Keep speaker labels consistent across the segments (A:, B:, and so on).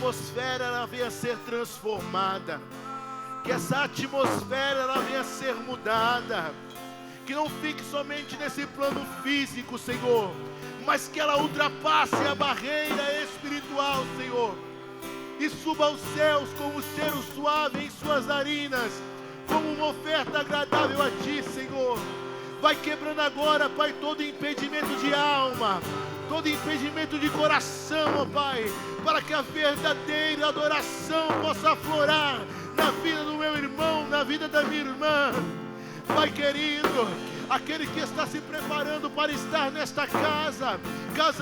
A: atmosfera ela venha ser transformada, que essa atmosfera ela venha ser mudada, que não fique somente nesse plano físico, Senhor, mas que ela ultrapasse a barreira espiritual, Senhor, e suba aos céus como um cheiro suave em suas narinas, como uma oferta agradável a Ti, Senhor. Vai quebrando agora, Pai, todo impedimento de alma, todo impedimento de coração, ó Pai, para que a verdadeira adoração possa aflorar na vida do meu irmão, na vida da minha irmã. Pai querido, aquele que está se preparando para estar nesta casa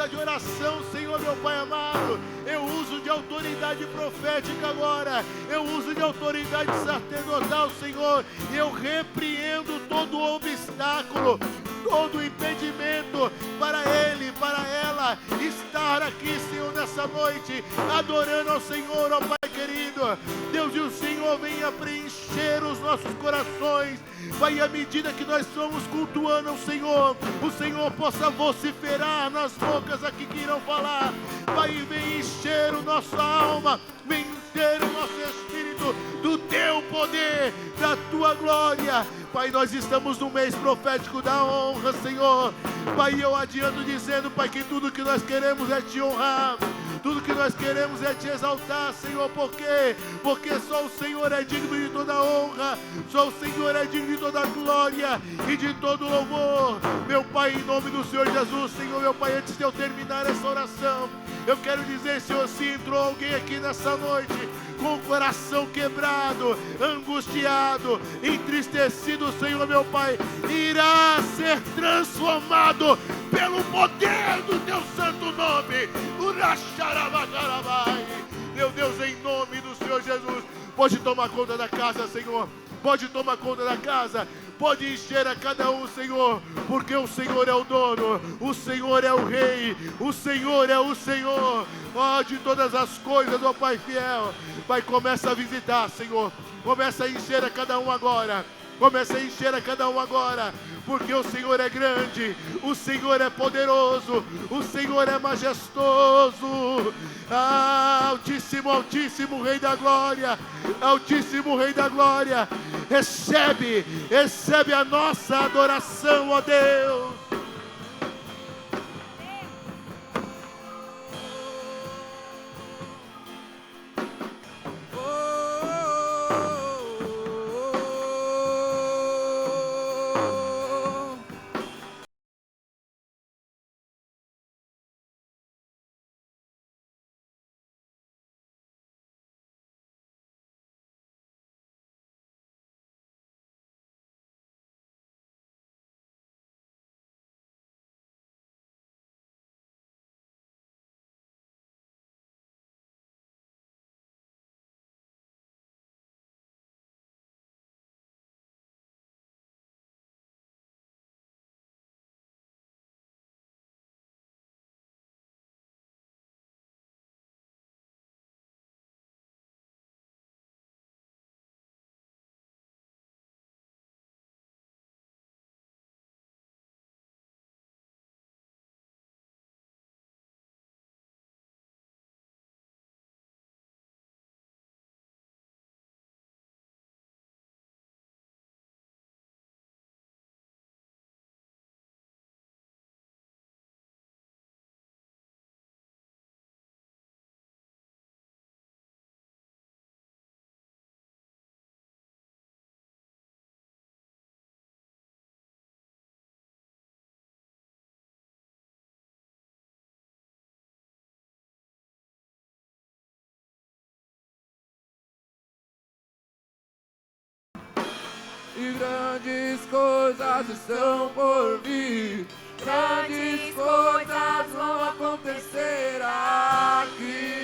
A: de oração, Senhor meu Pai amado, eu uso de autoridade profética agora, eu uso de autoridade sacerdotal, Senhor, e eu repreendo todo obstáculo, todo impedimento para ele, para ela estar aqui, Senhor, nessa noite, adorando ao Senhor, ó Pai querido. Deus, e o Senhor venha preencher os nossos corações, Pai, à medida que nós somos cultuando ao Senhor, o Senhor possa vociferar nas bocas aqui que irão falar, Pai, vem encher a nossa alma, vem encher o nosso espírito do Teu poder, da Tua glória. Pai, nós estamos no mês profético da honra, Senhor. Pai, eu adianto dizendo, Pai, que tudo que nós queremos é Te honrar, tudo que nós queremos é Te exaltar, Senhor. Por quê? Porque só o Senhor é digno de toda honra, só o Senhor é digno de toda glória e de todo louvor. Meu Pai, em nome do Senhor Jesus, Senhor, meu Pai, antes de eu terminar essa oração, eu quero dizer, Senhor, se entrou alguém aqui nessa noite com o coração quebrado, angustiado, entristecido, Senhor, meu Pai, irá ser transformado pelo poder do Teu santo nome. Meu Deus, em nome do Senhor Jesus, pode tomar conta da casa, Senhor, pode tomar conta da casa, pode encher a cada um, Senhor, porque o Senhor é o dono, o Senhor é o Rei, o Senhor é o Senhor, ó, de todas as coisas, ó Pai fiel. Pai, começa a visitar, Senhor, começa a encher a cada um agora, começa a encher a cada um agora, porque o Senhor é grande, o Senhor é poderoso, o Senhor é majestoso. Altíssimo, Altíssimo Rei da Glória, Altíssimo Rei da Glória, recebe a nossa adoração, ó Deus.
B: E grandes coisas estão por vir, grandes coisas vão acontecer aqui.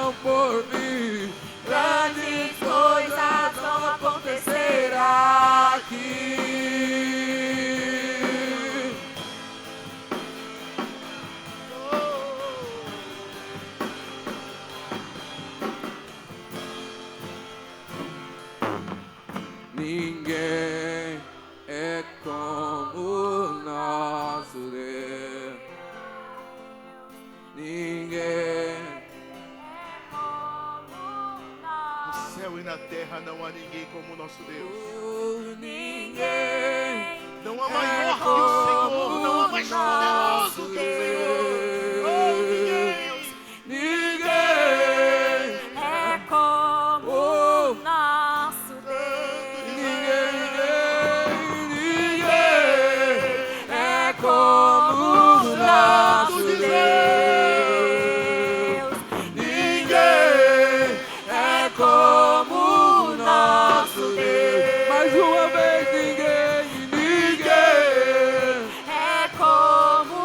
B: estão por vir. Grandes coisas vão acontecer aqui. Ninguém é como o nosso Deus. Ninguém.
A: No céu e na terra não há ninguém como o nosso Deus.
B: Ninguém.
A: Não há maior que o Senhor, não há mais poderoso que o Senhor. Oh, ninguém
C: é como o nosso Deus.
B: Ninguém é como o nosso Deus. Ninguém é como o nosso Deus. Mais uma vez, ninguém é como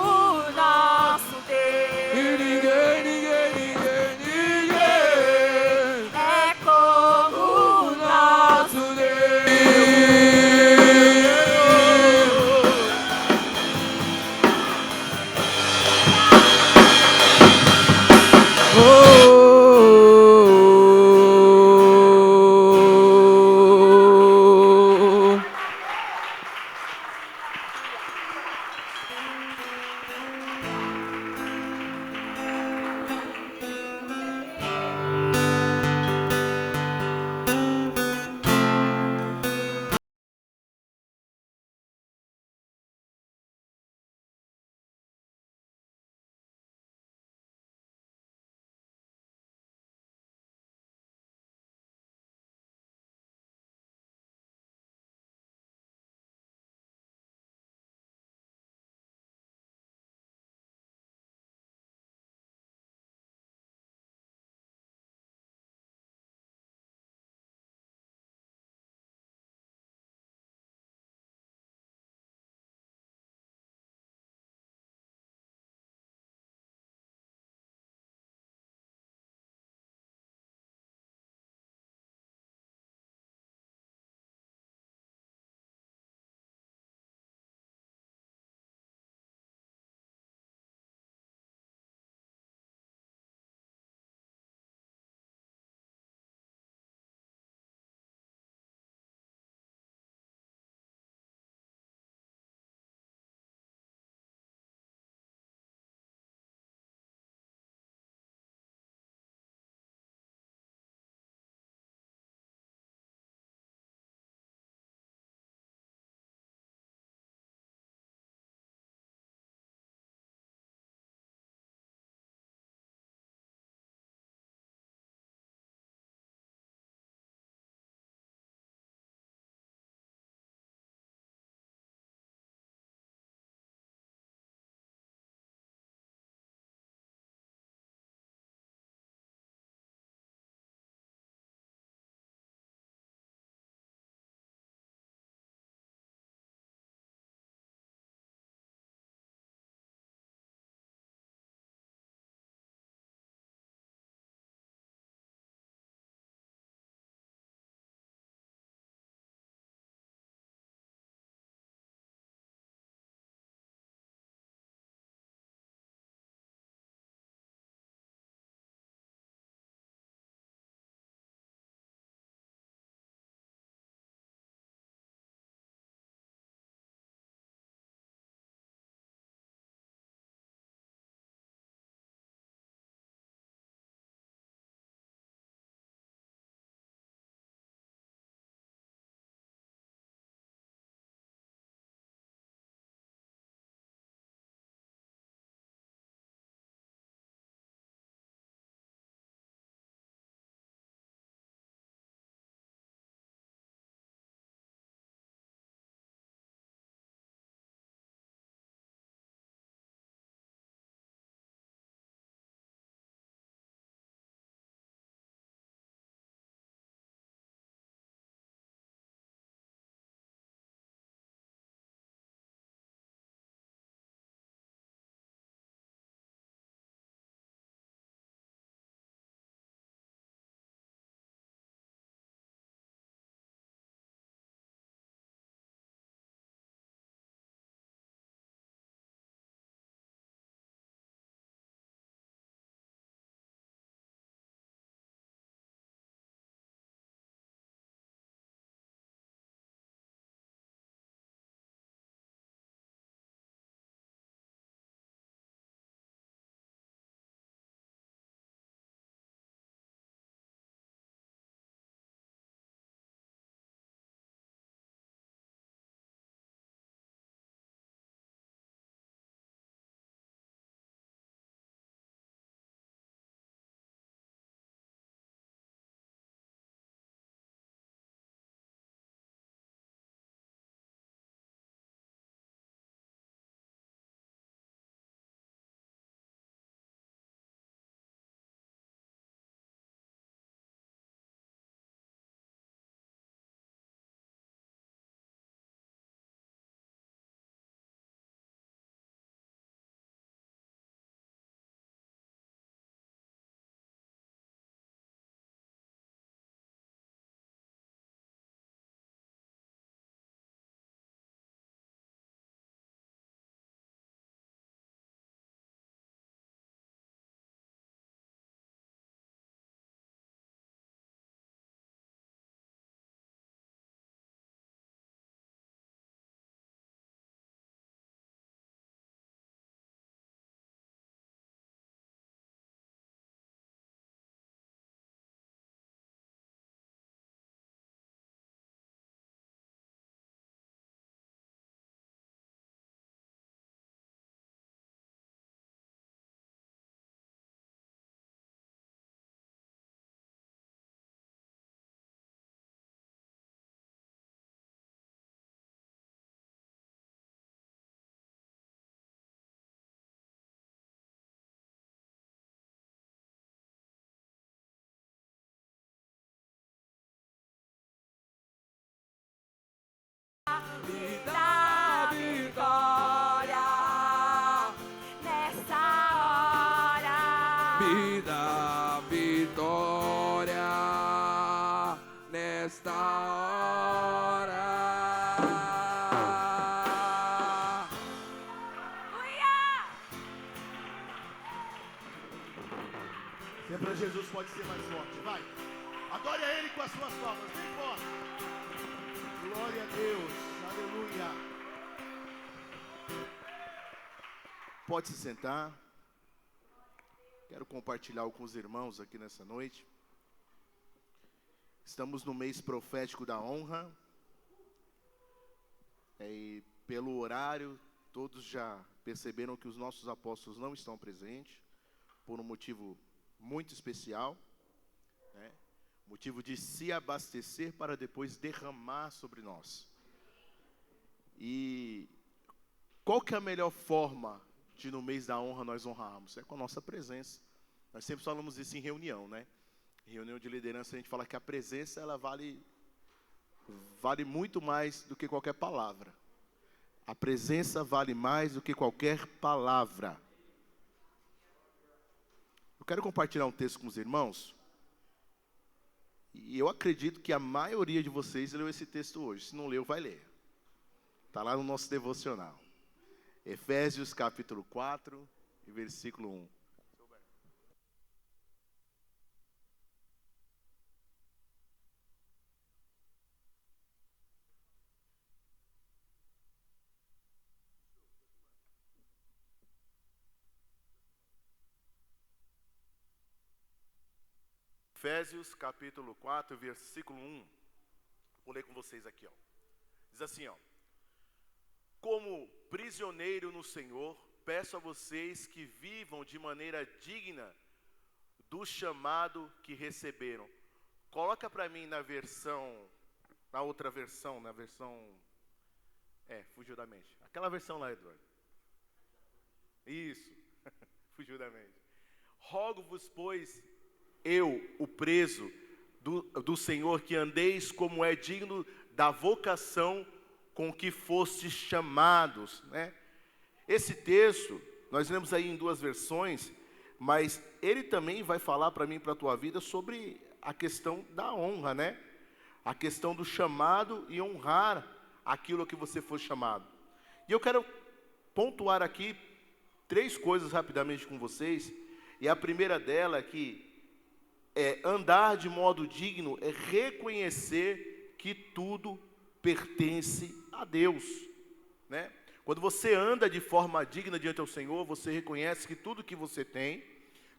B: me dá vitória nesta hora.
A: Se é para Jesus, pode ser mais forte. Vai. Adore a Ele com as suas palmas. Bem forte. Glória a Deus. Aleluia. Pode se sentar. Quero compartilhar algo com os irmãos aqui nessa noite. Estamos no mês profético da honra. E pelo horário, todos já perceberam que os nossos apóstolos não estão presentes, por um motivo muito especial, né? Motivo de se abastecer para depois derramar sobre nós. E qual que é a melhor forma de no mês da honra nós honrarmos? É com a nossa presença. Nós sempre falamos isso em reunião, né? Em reunião de liderança a gente fala que a presença ela vale muito mais do que qualquer palavra. A presença vale mais do que qualquer palavra. Eu quero compartilhar um texto com os irmãos. E eu acredito que a maioria de vocês leu esse texto hoje. Se não leu, vai ler. Está lá no nosso devocional. Efésios capítulo 4 e versículo 1. Efésios capítulo 4, versículo 1. Vou ler com vocês aqui, ó. Diz assim, ó: como prisioneiro no Senhor, peço a vocês que vivam de maneira digna do chamado que receberam. Coloca para mim na outra versão, fugiu da mente. Aquela versão lá, Eduardo. Isso, fugiu da mente. Rogo-vos, pois, eu, o preso do Senhor, que andeis como é digno da vocação com que fostes chamados, né? Esse texto, nós lemos aí em duas versões, mas ele também vai falar para mim e para a tua vida sobre a questão da honra, né? A questão do chamado e honrar aquilo que você foi chamado. E eu quero pontuar aqui 3 coisas rapidamente com vocês, e a primeira dela é que andar de modo digno é reconhecer que tudo pertence a Deus, né? Quando você anda de forma digna diante do Senhor, você reconhece que tudo que você tem,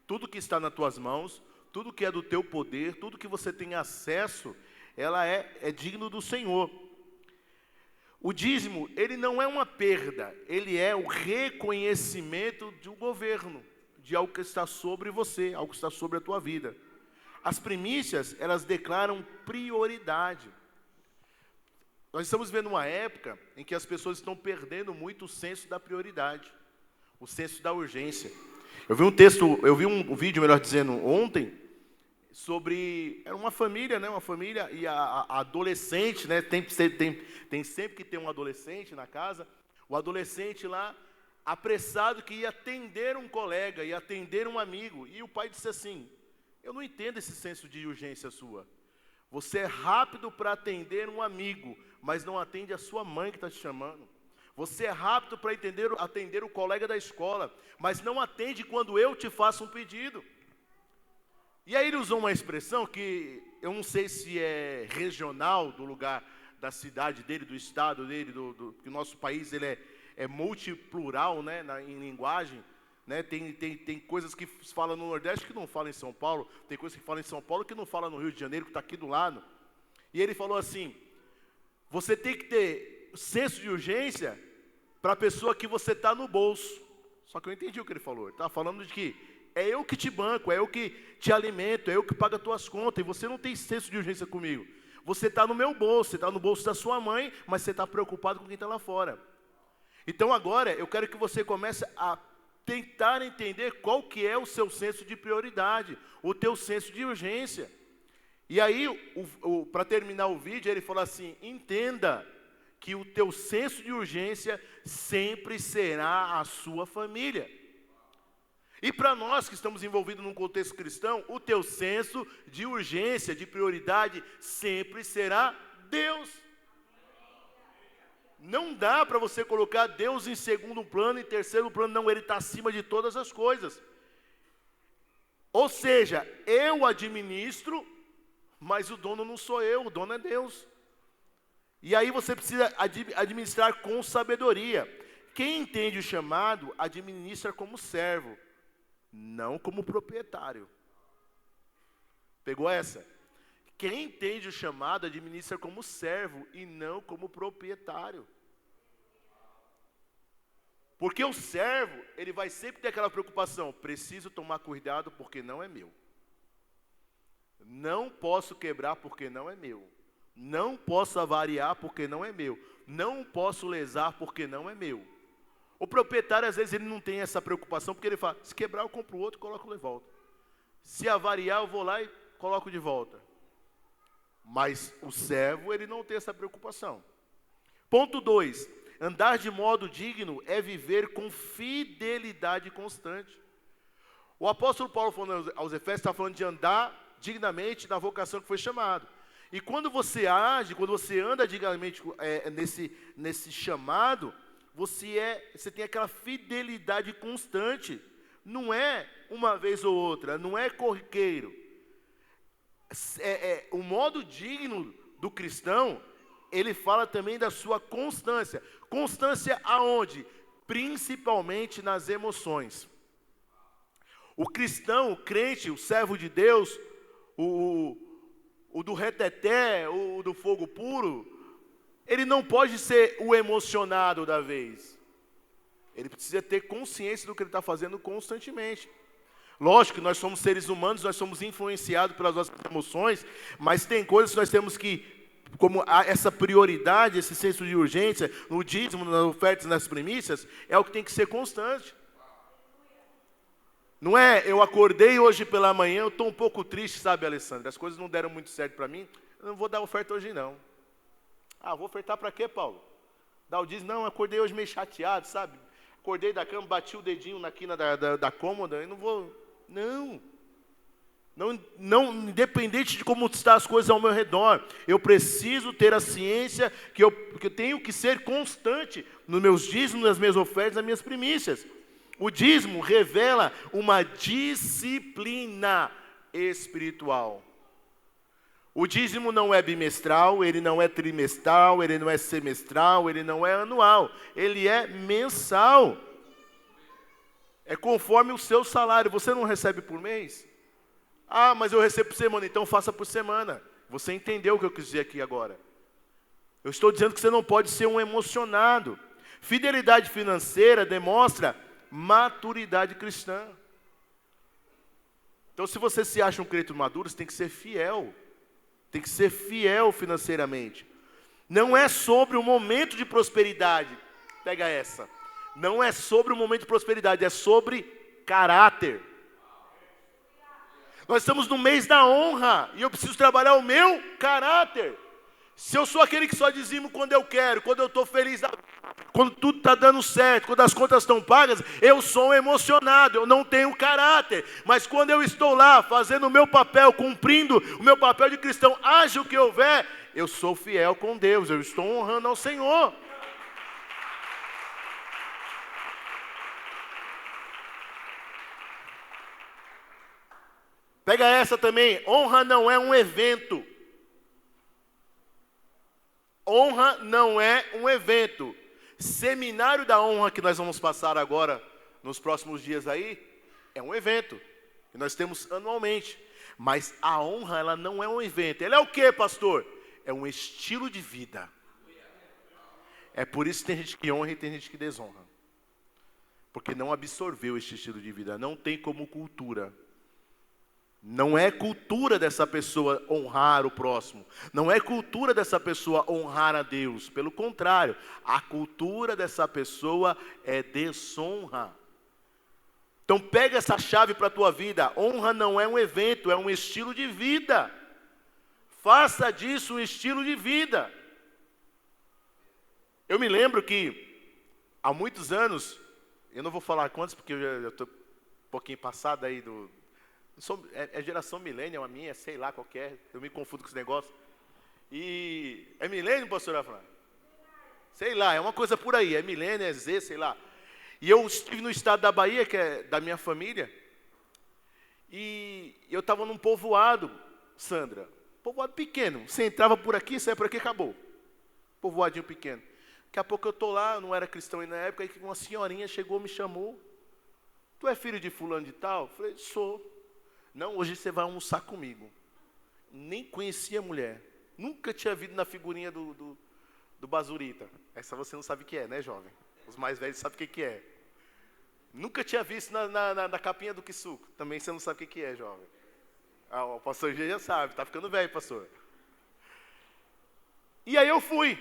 A: tudo que está nas tuas mãos, tudo que é do teu poder, tudo que você tem acesso, ela é digno do Senhor. O dízimo, ele não é uma perda, ele é o reconhecimento de um governo, de algo que está sobre você, algo que está sobre a tua vida. As primícias, elas declaram prioridade. Nós estamos vivendo uma época em que as pessoas estão perdendo muito o senso da prioridade, o senso da urgência. Eu vi um vídeo, melhor dizendo, ontem, sobre, era uma família, né? Uma família e a adolescente, né? Tem sempre que ter um adolescente na casa. O adolescente lá, apressado, que ia atender um colega, ia atender um amigo. E o pai disse assim: eu não entendo esse senso de urgência sua. Você é rápido para atender um amigo, mas não atende a sua mãe que está te chamando. Você é rápido para atender o colega da escola, mas não atende quando eu te faço um pedido. E aí ele usou uma expressão que eu não sei se é regional do lugar, da cidade dele, do estado dele, que o nosso país ele é multiplural, né, em linguagem. Né, tem coisas que falam no Nordeste que não falam em São Paulo, tem coisas que falam em São Paulo que não falam no Rio de Janeiro, que está aqui do lado. E ele falou assim: você tem que ter senso de urgência para a pessoa que você está no bolso. Só que eu entendi o que ele falou. Ele estava falando de que é eu que te banco, é eu que te alimento, é eu que pago as tuas contas, e você não tem senso de urgência comigo. Você está no meu bolso, você está no bolso da sua mãe, mas você está preocupado com quem está lá fora. Então agora eu quero que você comece a tentar entender qual que é o seu senso de prioridade, o teu senso de urgência. E aí, para terminar o vídeo, ele falou assim: entenda que o teu senso de urgência sempre será a sua família. E para nós que estamos envolvidos num contexto cristão, o teu senso de urgência, de prioridade, sempre será Deus. Não dá para você colocar Deus em segundo plano, em terceiro plano, não, Ele está acima de todas as coisas. Ou seja, eu administro, mas o dono não sou eu, o dono é Deus. E aí você precisa administrar com sabedoria. Quem entende o chamado, administra como servo, não como proprietário. Pegou essa? Quem entende o chamado, administra como servo e não como proprietário. Porque o servo, ele vai sempre ter aquela preocupação, preciso tomar cuidado porque não é meu. Não posso quebrar porque não é meu. Não posso avariar porque não é meu. Não posso lesar porque não é meu. O proprietário, às vezes, ele não tem essa preocupação, porque ele fala, se quebrar eu compro outro e coloco de volta. Se avariar eu vou lá e coloco de volta. Mas o servo, ele não tem essa preocupação. Ponto 2. Andar de modo digno é viver com fidelidade constante. O apóstolo Paulo, falando aos Efésios, está falando de andar dignamente na vocação que foi chamado. E quando você age, quando você anda dignamente nesse chamado, você tem aquela fidelidade constante. Não é uma vez ou outra, não é corriqueiro. O modo digno do cristão, ele fala também da sua constância. Constância aonde? Principalmente nas emoções. O cristão, o crente, o servo de Deus, o do reteté, o do fogo puro, ele não pode ser o emocionado da vez. Ele precisa ter consciência do que ele está fazendo constantemente. Lógico que nós somos seres humanos, nós somos influenciados pelas nossas emoções, mas tem coisas que nós temos que, como essa prioridade, esse senso de urgência, no dízimo, nas ofertas, nas primícias, é o que tem que ser constante. Não é, eu acordei hoje pela manhã, eu estou um pouco triste, sabe, Alessandra? As coisas não deram muito certo para mim, eu não vou dar oferta hoje não. Ah, vou ofertar para quê, Paulo? Dá o dízimo, não, eu acordei hoje meio chateado, sabe? Acordei da cama, bati o dedinho na quina da cômoda, eu não vou... Não, independente de como estão as coisas ao meu redor, eu preciso ter a ciência que eu tenho que ser constante nos meus dízimos, nas minhas ofertas, nas minhas primícias. O dízimo revela uma disciplina espiritual. O dízimo não é bimestral, ele não é trimestral, ele não é semestral, ele não é anual, ele é mensal. É conforme o seu salário. Você não recebe por mês? Ah, mas eu recebo por semana, então faça por semana. Você entendeu o que eu quis dizer aqui agora. Eu estou dizendo que você não pode ser um emocionado. Fidelidade financeira demonstra maturidade cristã. Então, se você se acha um crente maduro, você tem que ser fiel. Tem que ser fiel financeiramente. Não é sobre o momento de prosperidade. Pega essa. Não é sobre o momento de prosperidade, é sobre caráter. Nós estamos no mês da honra e eu preciso trabalhar o meu caráter. Se eu sou aquele que só dizimo quando eu quero, quando eu estou feliz, quando tudo está dando certo, quando as contas estão pagas, eu sou emocionado, eu não tenho caráter. Mas quando eu estou lá fazendo o meu papel, cumprindo o meu papel de cristão, haja o que houver, eu sou fiel com Deus, eu estou honrando ao Senhor. Pega essa também, honra não é um evento. Honra não é um evento. Seminário da honra que nós vamos passar agora, nos próximos dias aí, é um evento que nós temos anualmente. Mas a honra, ela não é um evento. Ela é o quê, pastor? É um estilo de vida. É por isso que tem gente que honra e tem gente que desonra. Porque não absorveu este estilo de vida, não tem como cultura. Não é cultura dessa pessoa honrar o próximo. Não é cultura dessa pessoa honrar a Deus. Pelo contrário, a cultura dessa pessoa é desonra. Então pega essa chave para a tua vida. Honra não é um evento, é um estilo de vida. Faça disso um estilo de vida. Eu me lembro que há muitos anos, eu não vou falar quantos porque eu já estou pouquinho passada aí do... É geração millennial a minha, sei lá qual que é, eu me confundo com esse negócio. E é milênio, pastor Afran? Sei lá, é uma coisa por aí, é milênio, é Z, sei lá. E eu estive no estado da Bahia, que é da minha família, e eu estava num povoado, Sandra, povoado pequeno. Você entrava por aqui, saia por aqui, acabou. Povoadinho pequeno. Daqui a pouco eu estou lá, eu não era cristão ainda na época, aí uma senhorinha chegou, me chamou. Tu é filho de fulano de tal? Eu falei, sou. Não, hoje você vai almoçar comigo. Nem conhecia a mulher. Nunca tinha visto na figurinha do Bazurita. Essa você não sabe o que é, né, jovem? Os mais velhos sabem o que é. Nunca tinha visto na capinha do Kisuko. Também você não sabe o que é, jovem. Ah, o pastor G já sabe, tá ficando velho, pastor. E aí eu fui.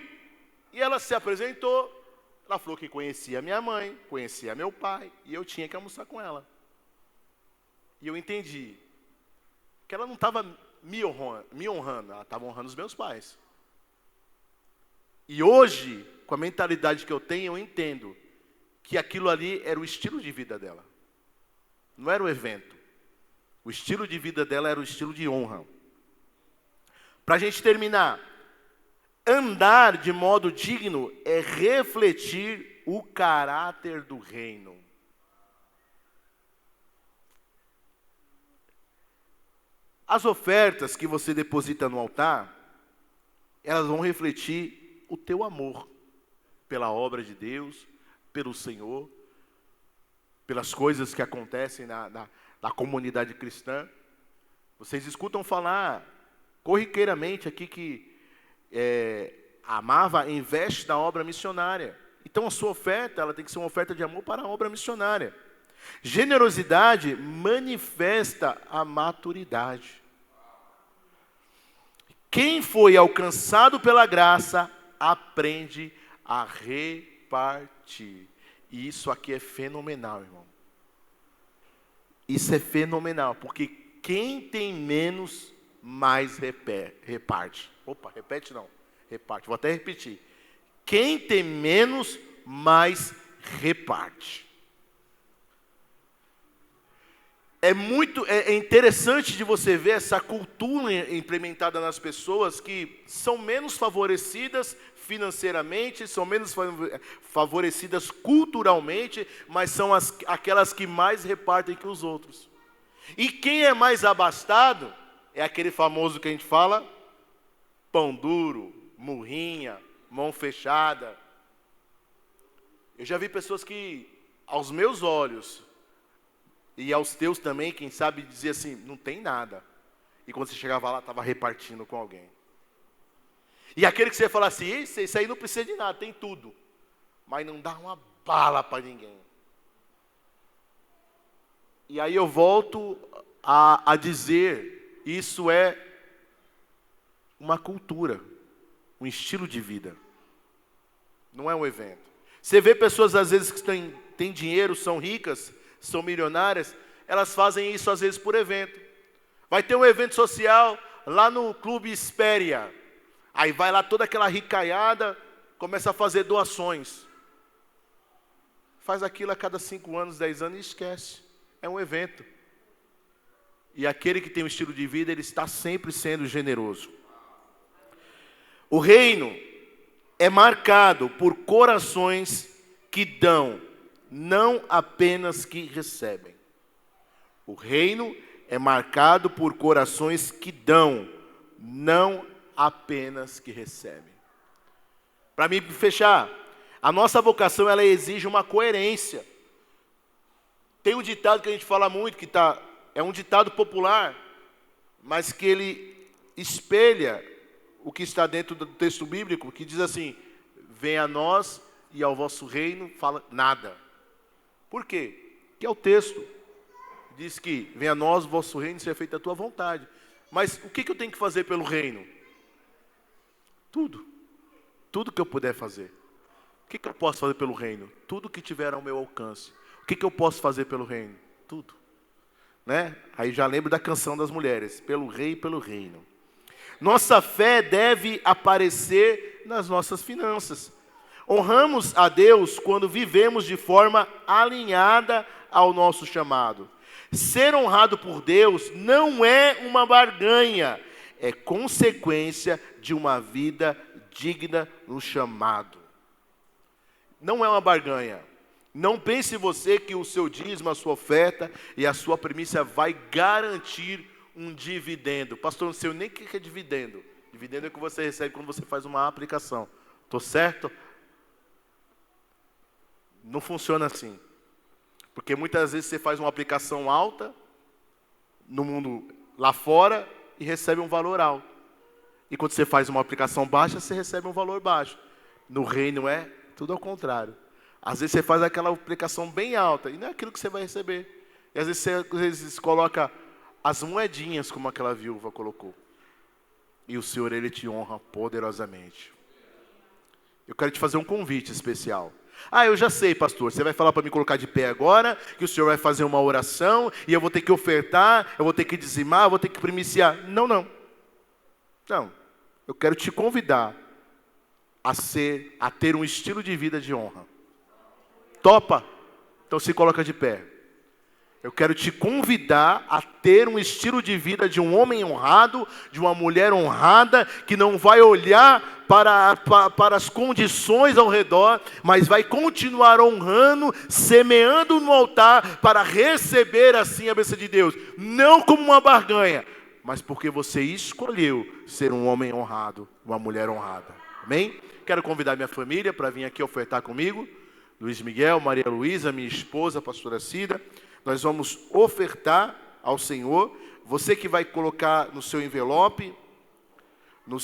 A: E ela se apresentou. Ela falou que conhecia minha mãe, conhecia meu pai, e eu tinha que almoçar com ela. E eu entendi que ela não estava me honrando, ela estava honrando os meus pais. E hoje, com a mentalidade que eu tenho, eu entendo que aquilo ali era o estilo de vida dela. Não era o evento. O estilo de vida dela era o estilo de honra. Para a gente terminar, andar de modo digno é refletir o caráter do reino. As ofertas que você deposita no altar, elas vão refletir o teu amor pela obra de Deus, pelo Senhor, pelas coisas que acontecem na comunidade cristã. Vocês escutam falar corriqueiramente aqui que a Amava investe na obra missionária. Então a sua oferta, ela tem que ser uma oferta de amor para a obra missionária. Generosidade manifesta a maturidade. Quem foi alcançado pela graça, aprende a repartir. E isso aqui é fenomenal, irmão. Isso é fenomenal, porque quem tem menos, mais reparte. Opa, repete não, reparte. Vou até repetir. Quem tem menos, mais reparte. É interessante de você ver essa cultura implementada nas pessoas que são menos favorecidas financeiramente, são menos favorecidas culturalmente, mas são aquelas que mais repartem que os outros. E quem é mais abastado é aquele famoso que a gente fala, pão duro, murrinha, mão fechada. Eu já vi pessoas que, aos meus olhos, e aos teus também, quem sabe dizer assim, não tem nada. E quando você chegava lá, estava repartindo com alguém. E aquele que você fala assim, isso aí não precisa de nada, tem tudo. Mas não dá uma bala para ninguém. E aí eu volto a dizer, isso é uma cultura, um estilo de vida. Não é um evento. Você vê pessoas às vezes que têm dinheiro, são ricas, são milionárias, elas fazem isso às vezes por evento. Vai ter um evento social lá no Clube Espéria. Aí vai lá toda aquela ricaiada, começa a fazer doações. Faz aquilo a cada 5 anos, 10 anos e esquece. É um evento. E aquele que tem um estilo de vida, ele está sempre sendo generoso. O reino é marcado por corações que dão, não apenas que recebem. O reino é marcado por corações que dão, não apenas que recebem. Para mim fechar, a nossa vocação ela exige uma coerência. Tem um ditado que a gente fala muito, é um ditado popular, mas que ele espelha o que está dentro do texto bíblico, que diz assim, venha a nós e ao vosso reino fala nada. Por quê? Que é o texto. Diz que, venha a nós, o vosso reino, seja feita a tua vontade. Mas o que eu tenho que fazer pelo reino? Tudo. Tudo que eu puder fazer. O que eu posso fazer pelo reino? Tudo que tiver ao meu alcance. O que eu posso fazer pelo reino? Tudo. Né? Aí já lembro da canção das mulheres. Pelo rei e pelo reino. Nossa fé deve aparecer nas nossas finanças. Honramos a Deus quando vivemos de forma alinhada ao nosso chamado. Ser honrado por Deus não é uma barganha, é consequência de uma vida digna no chamado. Não é uma barganha. Não pense você que o seu dízimo, a sua oferta e a sua primícia vai garantir um dividendo. Pastor, não sei nem o que é dividendo. Dividendo é o que você recebe quando você faz uma aplicação. Estou certo? Não funciona assim. Porque muitas vezes você faz uma aplicação alta no mundo lá fora e recebe um valor alto. E quando você faz uma aplicação baixa, você recebe um valor baixo. No reino é tudo ao contrário. Às vezes você faz aquela aplicação bem alta e não é aquilo que você vai receber. E às vezes você coloca as moedinhas como aquela viúva colocou. E o Senhor, Ele te honra poderosamente. Eu quero te fazer um convite especial. Eu já sei, pastor, você vai falar para me colocar de pé agora, que o Senhor vai fazer uma oração, e eu vou ter que ofertar, eu vou ter que dizimar, eu vou ter que primiciar. Não. Eu quero te convidar a ter um estilo de vida de honra. Topa? Então se coloca de pé. Eu quero te convidar a ter um estilo de vida de um homem honrado, de uma mulher honrada, que não vai olhar para as condições ao redor, mas vai continuar honrando, semeando no altar, para receber assim a bênção de Deus. Não como uma barganha, mas porque você escolheu ser um homem honrado, uma mulher honrada. Amém? Quero convidar minha família para vir aqui ofertar comigo. Luiz Miguel, Maria Luísa, minha esposa, a pastora Cida. Nós vamos ofertar ao Senhor. Você que vai colocar no seu envelope, o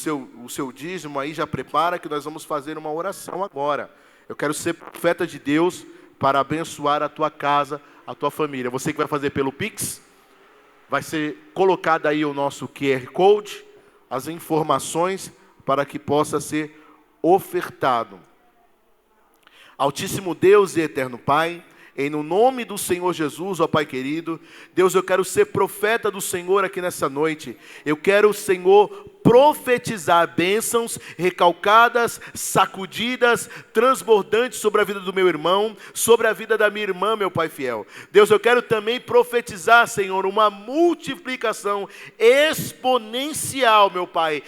A: seu dízimo aí, já prepara que nós vamos fazer uma oração agora. Eu quero ser profeta de Deus para abençoar a tua casa, a tua família. Você que vai fazer pelo Pix, vai ser colocado aí o nosso QR Code, as informações para que possa ser ofertado. Altíssimo Deus e eterno Pai, no nome do Senhor Jesus, ó Pai querido, Deus, eu quero ser profeta do Senhor aqui nessa noite. Eu quero, Senhor, profetizar bênçãos recalcadas, sacudidas, transbordantes sobre a vida do meu irmão, sobre a vida da minha irmã, meu Pai fiel. Deus, eu quero também profetizar, Senhor, uma multiplicação exponencial, meu Pai.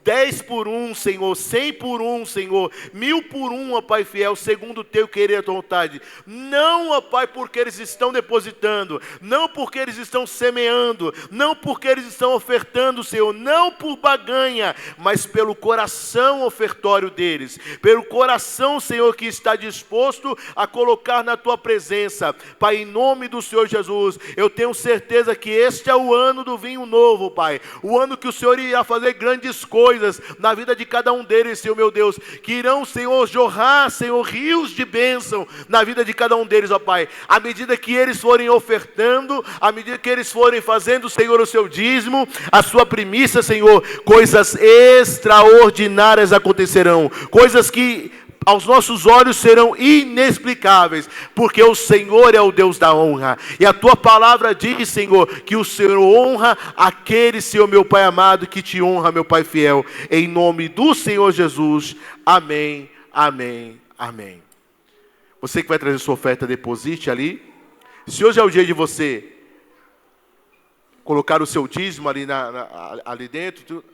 A: 10 por 1, Senhor, 100 por 1, Senhor, 1000 por 1, ó Pai fiel, segundo o teu querer e a tua vontade. Não, ó Pai, porque eles estão depositando, não porque eles estão semeando, não porque eles estão ofertando, Senhor, não por barganha, mas pelo coração ofertório deles, pelo coração, Senhor, que está disposto a colocar na tua presença. Pai, em nome do Senhor Jesus, eu tenho certeza que este é o ano do vinho novo, Pai, o ano que o Senhor irá fazer grandes coisas na vida de cada um deles, Senhor meu Deus, que irão, Senhor, jorrar, Senhor, rios de bênção na vida de cada um deles, ó Pai, à medida que eles forem ofertando, à medida que eles forem fazendo, Senhor, o seu dízimo, a sua primícia, Senhor, coisas extraordinárias acontecerão, coisas que aos nossos olhos serão inexplicáveis, porque o Senhor é o Deus da honra, e a tua palavra diz, Senhor, que o Senhor honra aquele, Senhor, meu Pai amado, que te honra, meu Pai fiel, em nome do Senhor Jesus, amém, amém, amém. Você que vai trazer sua oferta, deposite ali. Se hoje é o dia de você colocar o seu dízimo ali, ali dentro,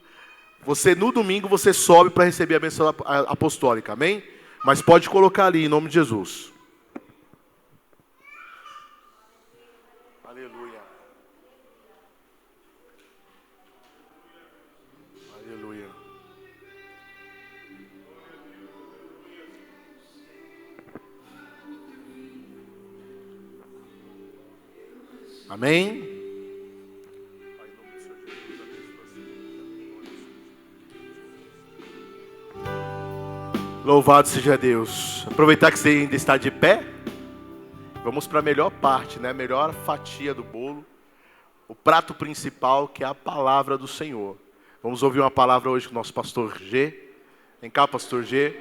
A: você no domingo você sobe para receber a bênção apostólica, amém? Mas pode colocar ali, em nome de Jesus. Aleluia. Aleluia. Amém? Louvado seja Deus. Aproveitar que você ainda está de pé. Vamos para a melhor parte, né? A melhor fatia do bolo. O prato principal, que é a palavra do Senhor. Vamos ouvir uma palavra hoje com o nosso pastor G. Vem cá, pastor G.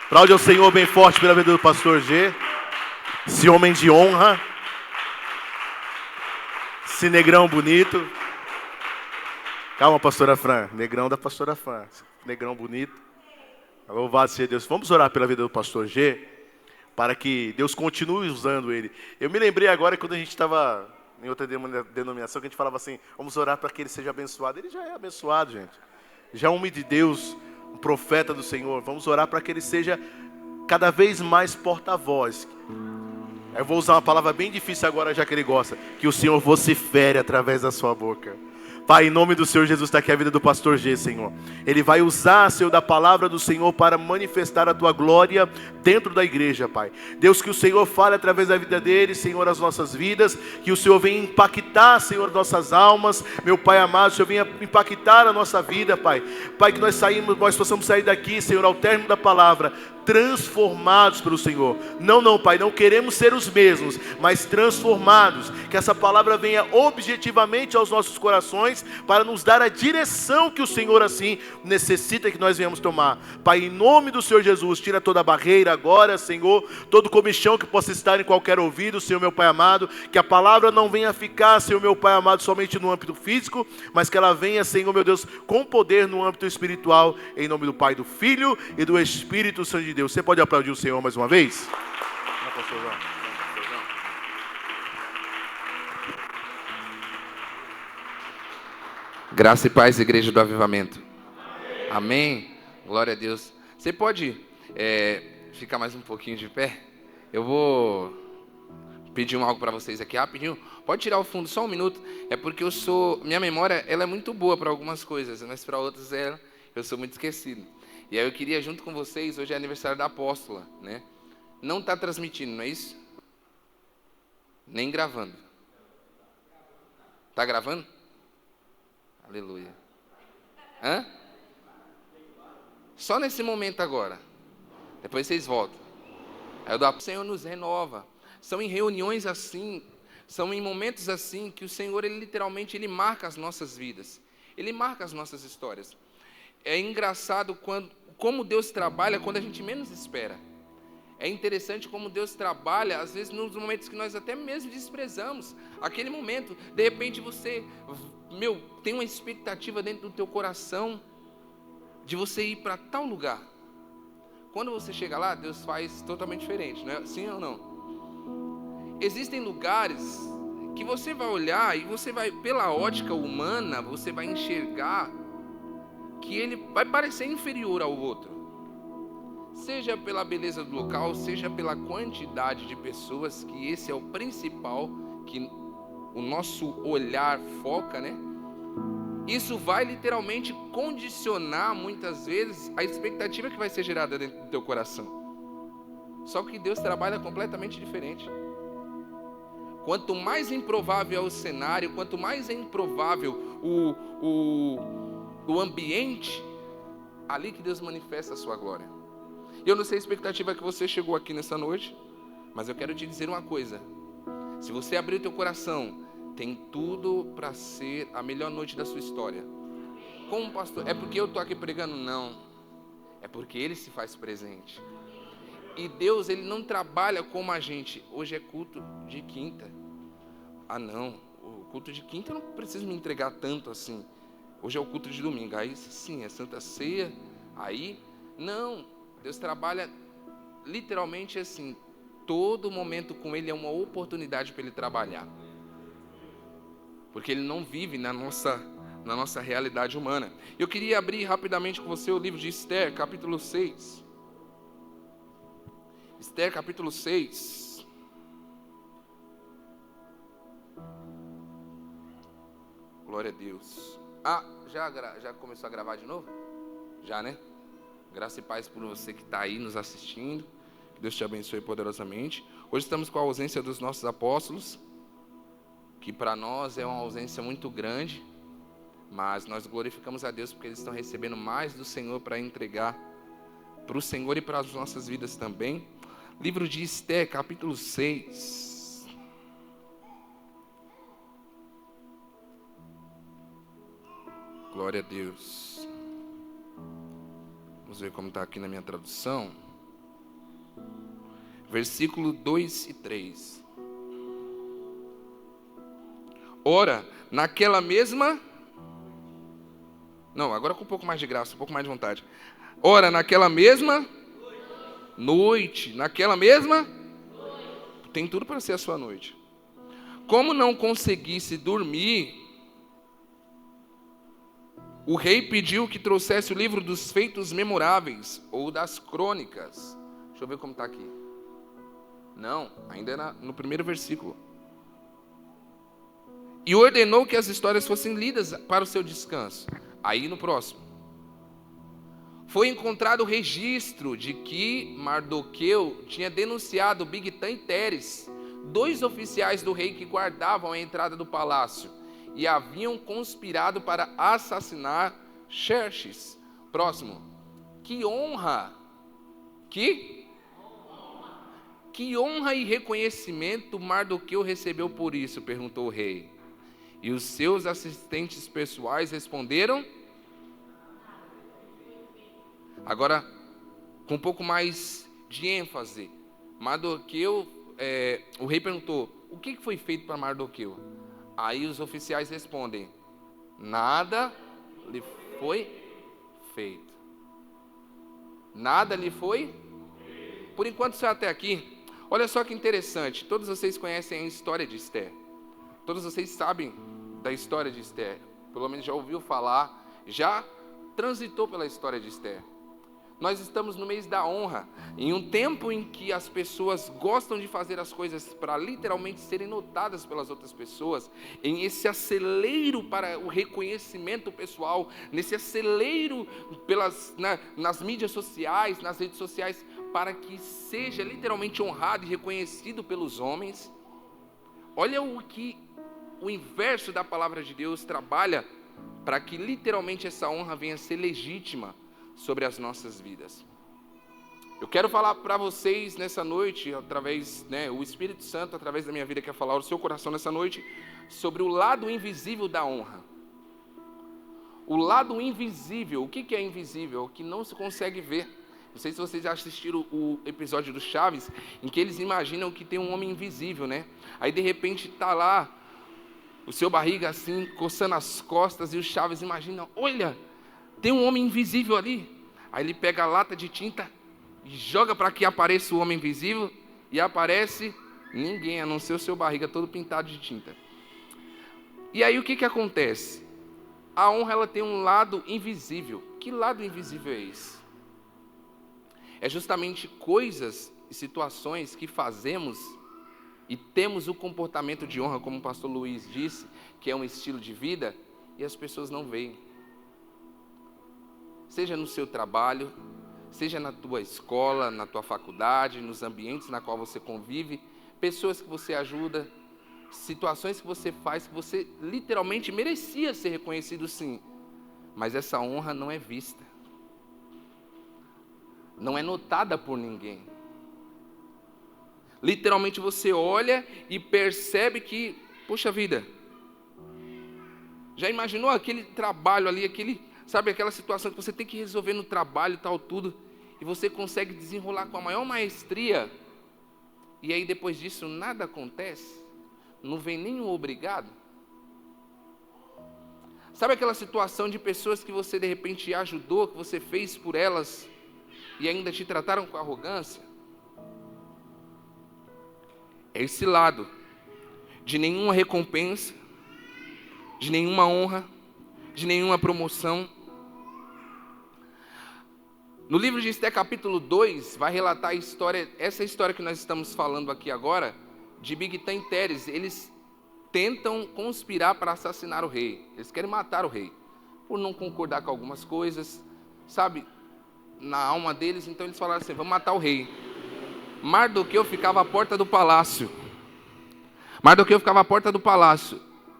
A: Aplaude ao Senhor bem forte pela vida do pastor G. Esse homem de honra. Esse negrão bonito. Calma, pastora Fran. Negrão da pastora Fran. Negrão bonito. Louvado seja Deus. Vamos orar pela vida do pastor G, para que Deus continue usando ele. Eu me lembrei agora quando a gente estava em outra denominação, que a gente falava assim, vamos orar para que ele seja abençoado. Ele já é abençoado, gente. Já é um homem de Deus, um profeta do Senhor. Vamos orar para que ele seja cada vez mais porta-voz. Eu vou usar uma palavra bem difícil agora, já que ele gosta. Que o Senhor vocifere através da sua boca. Pai, em nome do Senhor Jesus, está aqui a vida do pastor G, Senhor. Ele vai usar, Senhor, da palavra do Senhor para manifestar a tua glória dentro da igreja, Pai. Deus, que o Senhor fale através da vida dele, Senhor, as nossas vidas. Que o Senhor venha impactar, Senhor, nossas almas. Meu Pai amado, o Senhor venha impactar a nossa vida, Pai. Pai, que nós possamos sair daqui, Senhor, ao término da palavra, transformados pelo Senhor. Não, Pai, não queremos ser os mesmos, mas transformados. Que essa palavra venha objetivamente aos nossos corações, para nos dar a direção que o Senhor assim necessita que nós venhamos tomar. Pai, em nome do Senhor Jesus, tira toda a barreira agora, Senhor, todo comichão que possa estar em qualquer ouvido, Senhor, meu Pai amado. Que a palavra não venha ficar, Senhor, meu Pai amado, somente no âmbito físico, mas que ela venha, Senhor, meu Deus, com poder no âmbito espiritual, em nome do Pai, do Filho e do Espírito Santo de Deus. Você pode aplaudir o Senhor mais uma vez? Não, pastor João.
B: Graça e paz, Igreja do Avivamento. Amém. Glória a Deus. Você pode ficar mais um pouquinho de pé? Eu vou pedir algo para vocês aqui rapidinho. Pode tirar o fundo só um minuto. É porque minha memória ela é muito boa para algumas coisas, mas para outras eu sou muito esquecido. E aí eu queria junto com vocês, hoje é aniversário da apóstola, né? Não está transmitindo, não é isso? Nem gravando. Está gravando? Aleluia. Hã? Só nesse momento agora. Depois vocês voltam. Aí o Senhor nos renova. São em reuniões assim, são em momentos assim que o Senhor, Ele literalmente, Ele marca as nossas vidas. Ele marca as nossas histórias. É engraçado como Deus trabalha quando a gente menos espera. É interessante como Deus trabalha, às vezes, nos momentos que nós até mesmo desprezamos. Aquele momento, de repente você, tem uma expectativa dentro do teu coração de você ir para tal lugar. Quando você chega lá, Deus faz totalmente diferente, não é? Sim ou não? Existem lugares que você vai olhar e você vai, pela ótica humana, você vai enxergar que ele vai parecer inferior ao outro. Seja pela beleza do local, seja pela quantidade de pessoas, que esse é o principal, que o nosso olhar foca, né? Isso vai literalmente condicionar, muitas vezes, a expectativa que vai ser gerada dentro do teu coração. Só que Deus trabalha completamente diferente. Quanto mais improvável é o cenário, quanto mais é improvável o ambiente, ali que Deus manifesta a sua glória. Eu não sei a expectativa que você chegou aqui nessa noite, mas eu quero te dizer uma coisa. Se você abrir o teu coração, tem tudo para ser a melhor noite da sua história. Como pastor, é porque eu estou aqui pregando? Não. É porque Ele se faz presente. E Deus, Ele não trabalha como a gente. Hoje é culto de quinta. Ah, não. O culto de quinta eu não preciso me entregar tanto assim. Hoje é o culto de domingo. Aí sim, é Santa Ceia. Aí, não. Deus trabalha literalmente assim. Todo momento com Ele é uma oportunidade para Ele trabalhar. Porque Ele não vive na nossa realidade humana. Eu queria abrir rapidamente com você o livro de Esther, capítulo 6. Esther, capítulo 6. Glória a Deus. Ah, já começou a gravar de novo? Já, né? Graça e paz por você que está aí nos assistindo. Que Deus te abençoe poderosamente. Hoje estamos com a ausência dos nossos apóstolos, que para nós é uma ausência muito grande, mas nós glorificamos a Deus porque eles estão recebendo mais do Senhor para entregar para o Senhor e para as nossas vidas também. Livro de Esther, capítulo 6. Glória a Deus. Vamos ver como está aqui na minha tradução. Versículo 2 e 3. Ora, naquela mesma... Não, agora com um pouco mais de graça, um pouco mais de vontade. Ora, naquela mesma noite, naquela mesma, tem tudo para ser a sua noite. Como não conseguisse dormir, o rei pediu que trouxesse o livro dos feitos memoráveis, ou das crônicas. Deixa eu ver como está aqui. Não, ainda era no primeiro versículo. E ordenou que as histórias fossem lidas para o seu descanso. Aí no próximo. Foi encontrado o registro de que Mardoqueu tinha denunciado Bigtã e Teres, 2 oficiais do rei que guardavam a entrada do palácio, e haviam conspirado para assassinar Xerxes. Próximo. Que honra! Que honra e reconhecimento Mardoqueu recebeu por isso? Perguntou o rei. E os seus assistentes pessoais responderam. Agora, com um pouco mais de ênfase, Mardoqueu, o rei perguntou: o que foi feito para Mardoqueu? Aí os oficiais respondem: nada lhe foi feito. Nada lhe foi? Por enquanto, só até aqui. Olha só que interessante. Todos vocês conhecem a história de Esther. Todos vocês sabem da história de Esther. Pelo menos já ouviu falar, já transitou pela história de Esther. Nós estamos no mês da honra, em um tempo em que as pessoas gostam de fazer as coisas para literalmente serem notadas pelas outras pessoas, em esse acelero para o reconhecimento pessoal, nesse acelero nas mídias sociais, nas redes sociais, para que seja literalmente honrado e reconhecido pelos homens. Olha o que o inverso da palavra de Deus trabalha para que literalmente essa honra venha a ser legítima sobre as nossas vidas. Eu quero falar para vocês nessa noite, através, o Espírito Santo, através da minha vida, quer falar ao seu coração nessa noite, sobre o lado invisível da honra. O lado invisível. O que é invisível? O que não se consegue ver. Não sei se vocês já assistiram o episódio do Chaves, em que eles imaginam que tem um homem invisível, né? Aí de repente está lá o seu barriga assim, coçando as costas, e o Chaves imagina: olha, tem um homem invisível ali. Aí ele pega a lata de tinta e joga para que apareça o homem invisível, e aparece ninguém, a não ser o seu barriga todo pintado de tinta. E aí o que acontece? A honra, ela tem um lado invisível. Que lado invisível é esse? É justamente coisas e situações que fazemos e temos o comportamento de honra, como o pastor Luiz disse, que é um estilo de vida, e as pessoas não veem. Seja no seu trabalho, seja na tua escola, na tua faculdade, nos ambientes na qual você convive, pessoas que você ajuda, situações que você faz, que você literalmente merecia ser reconhecido, sim, mas essa honra não é vista, não é notada por ninguém. Literalmente você olha e percebe que, poxa vida, já imaginou aquele trabalho ali, aquela situação que você tem que resolver no trabalho e tal, tudo, e você consegue desenrolar com a maior maestria, e aí depois disso nada acontece, não vem nenhum obrigado? Sabe aquela situação de pessoas que você de repente ajudou, que você fez por elas, e ainda te trataram com arrogância? É esse lado de nenhuma recompensa, de nenhuma honra, de nenhuma promoção. No livro de Esther, capítulo 2, vai relatar a história, essa história que nós estamos falando aqui agora, de Bigtã e Teres. Eles tentam conspirar para assassinar o rei. Eles querem matar o rei, por não concordar com algumas coisas, sabe, na alma deles. Então eles falaram assim: vamos matar o rei. Mardoqueu ficava à porta do palácio.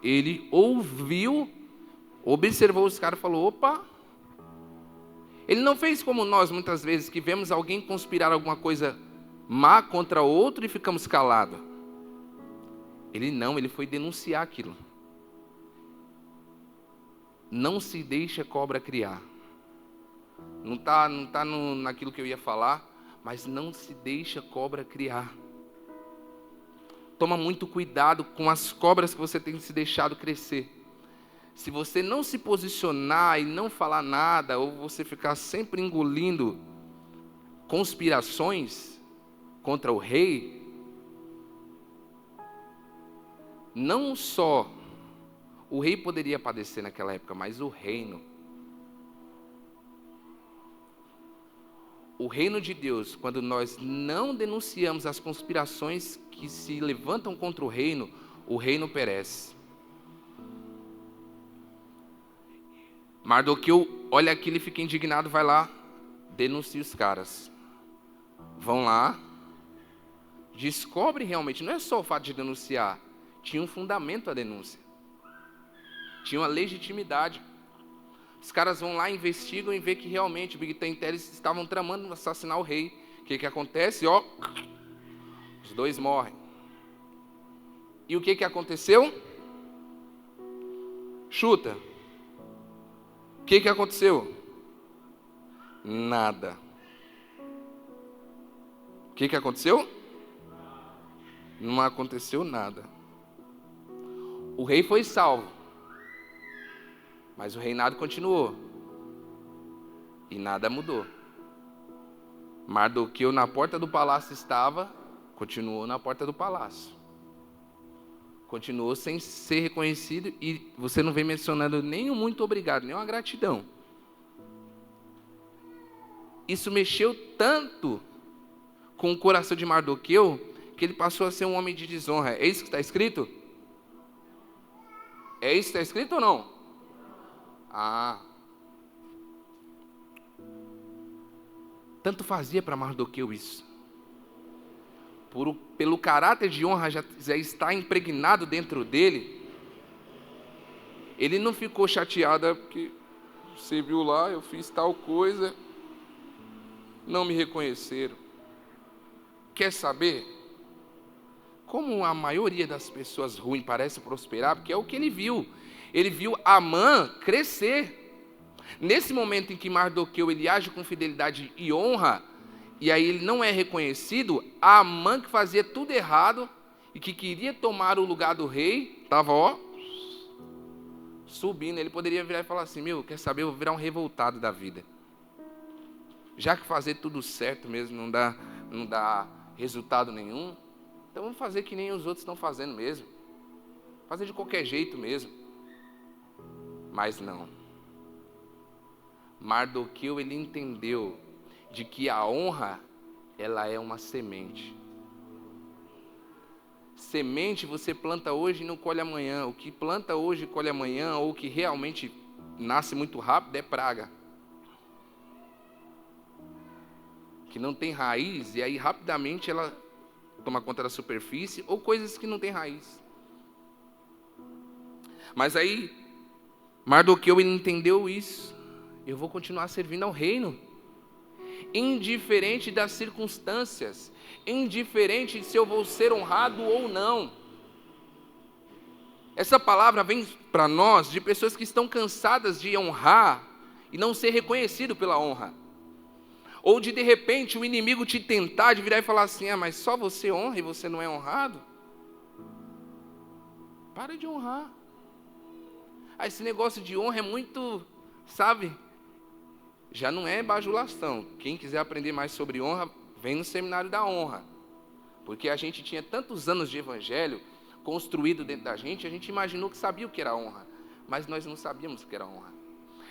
B: Ele ouviu, observou os caras e falou: opa. Ele não fez como nós muitas vezes, que vemos alguém conspirar alguma coisa má contra outro e ficamos calados. Ele foi denunciar aquilo. Não se deixa cobra criar. Não está naquilo que eu ia falar, mas não se deixa cobra criar. Toma muito cuidado com as cobras que você tem se deixado crescer. se você não se posicionar e não falar nada, ou você ficar sempre engolindo conspirações contra o rei, não só o rei poderia padecer naquela época, mas o reino. O reino de Deus, quando nós não denunciamos as conspirações que se levantam contra o reino perece. Mardoqueu olha aquilo e fica indignado, vai lá, denuncia os caras. Vão lá, descobre realmente, não é só o fato de denunciar, tinha um fundamento a denúncia. Tinha uma legitimidade. Os caras vão lá, investigam e vê que realmente o Big Ten Teles estavam tramando assassinar o rei. O que acontece? Os dois morrem. E o que aconteceu? Chuta. O que aconteceu? Nada. O que aconteceu? Não aconteceu nada. O rei foi salvo, mas o reinado continuou. E nada mudou. Mardoqueu na porta do palácio estava, continuou na porta do palácio. Continuou sem ser reconhecido e você não vem mencionando nem um muito obrigado, nem uma gratidão. Isso mexeu tanto com o coração de Mardoqueu que ele passou a ser um homem de desonra. É isso que está escrito? É isso que está escrito ou não? Tanto fazia para Mardoqueu isso. Pelo caráter de honra já está impregnado dentro dele, ele não ficou chateado porque você viu lá, eu fiz tal coisa, não me reconheceram. Quer saber? Como a maioria das pessoas ruins parece prosperar, porque é o que ele viu. Ele viu Amã crescer. Nesse momento em que Mardoqueu ele age com fidelidade e honra, e aí ele não é reconhecido, Amã, que fazia tudo errado e que queria tomar o lugar do rei, estava subindo. Ele poderia virar e falar assim: quer saber, eu vou virar um revoltado da vida. Já que fazer tudo certo mesmo não dá resultado nenhum, então vamos fazer que nem os outros estão fazendo mesmo. Fazer de qualquer jeito mesmo. Mas não. Mardoqueu, ele entendeu de que a honra, ela é uma semente. Semente você planta hoje e não colhe amanhã. O que planta hoje e colhe amanhã, ou o que realmente nasce muito rápido, é praga. Que não tem raiz, e aí rapidamente ela toma conta da superfície, ou coisas que não tem raiz. Mas aí, Mardoqueu, ele entendeu isso. Eu vou continuar servindo ao reino. Indiferente das circunstâncias, indiferente se eu vou ser honrado ou não. Essa palavra vem para nós de pessoas que estão cansadas de honrar e não ser reconhecido pela honra. Ou de repente o inimigo te tentar de virar e falar assim: mas só você honra e você não é honrado? Para de honrar. Esse negócio de honra é muito, sabe? Já não é bajulação. Quem quiser aprender mais sobre honra, vem no seminário da honra. Porque a gente tinha tantos anos de evangelho construído dentro da gente, a gente imaginou que sabia o que era honra. Mas nós não sabíamos o que era honra.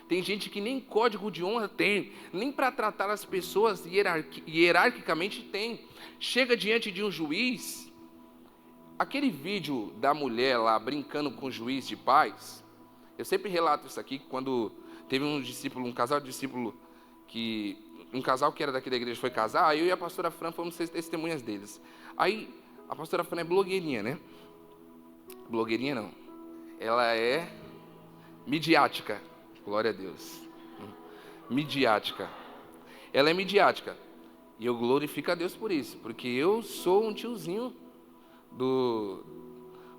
B: Tem gente que nem código de honra tem, nem para tratar as pessoas hierarquicamente tem. Chega diante de um juiz, aquele vídeo da mulher lá brincando com o juiz de paz, eu sempre relato isso aqui, quando teve um casal de discípulo, um casal que era daqui da igreja foi casar, aí eu e a pastora Fran fomos ser testemunhas deles. Aí, a pastora Fran é blogueirinha, né? Blogueirinha não, ela é midiática, glória a Deus. Midiática. Ela é midiática. E eu glorifico a Deus por isso, porque eu sou um tiozinho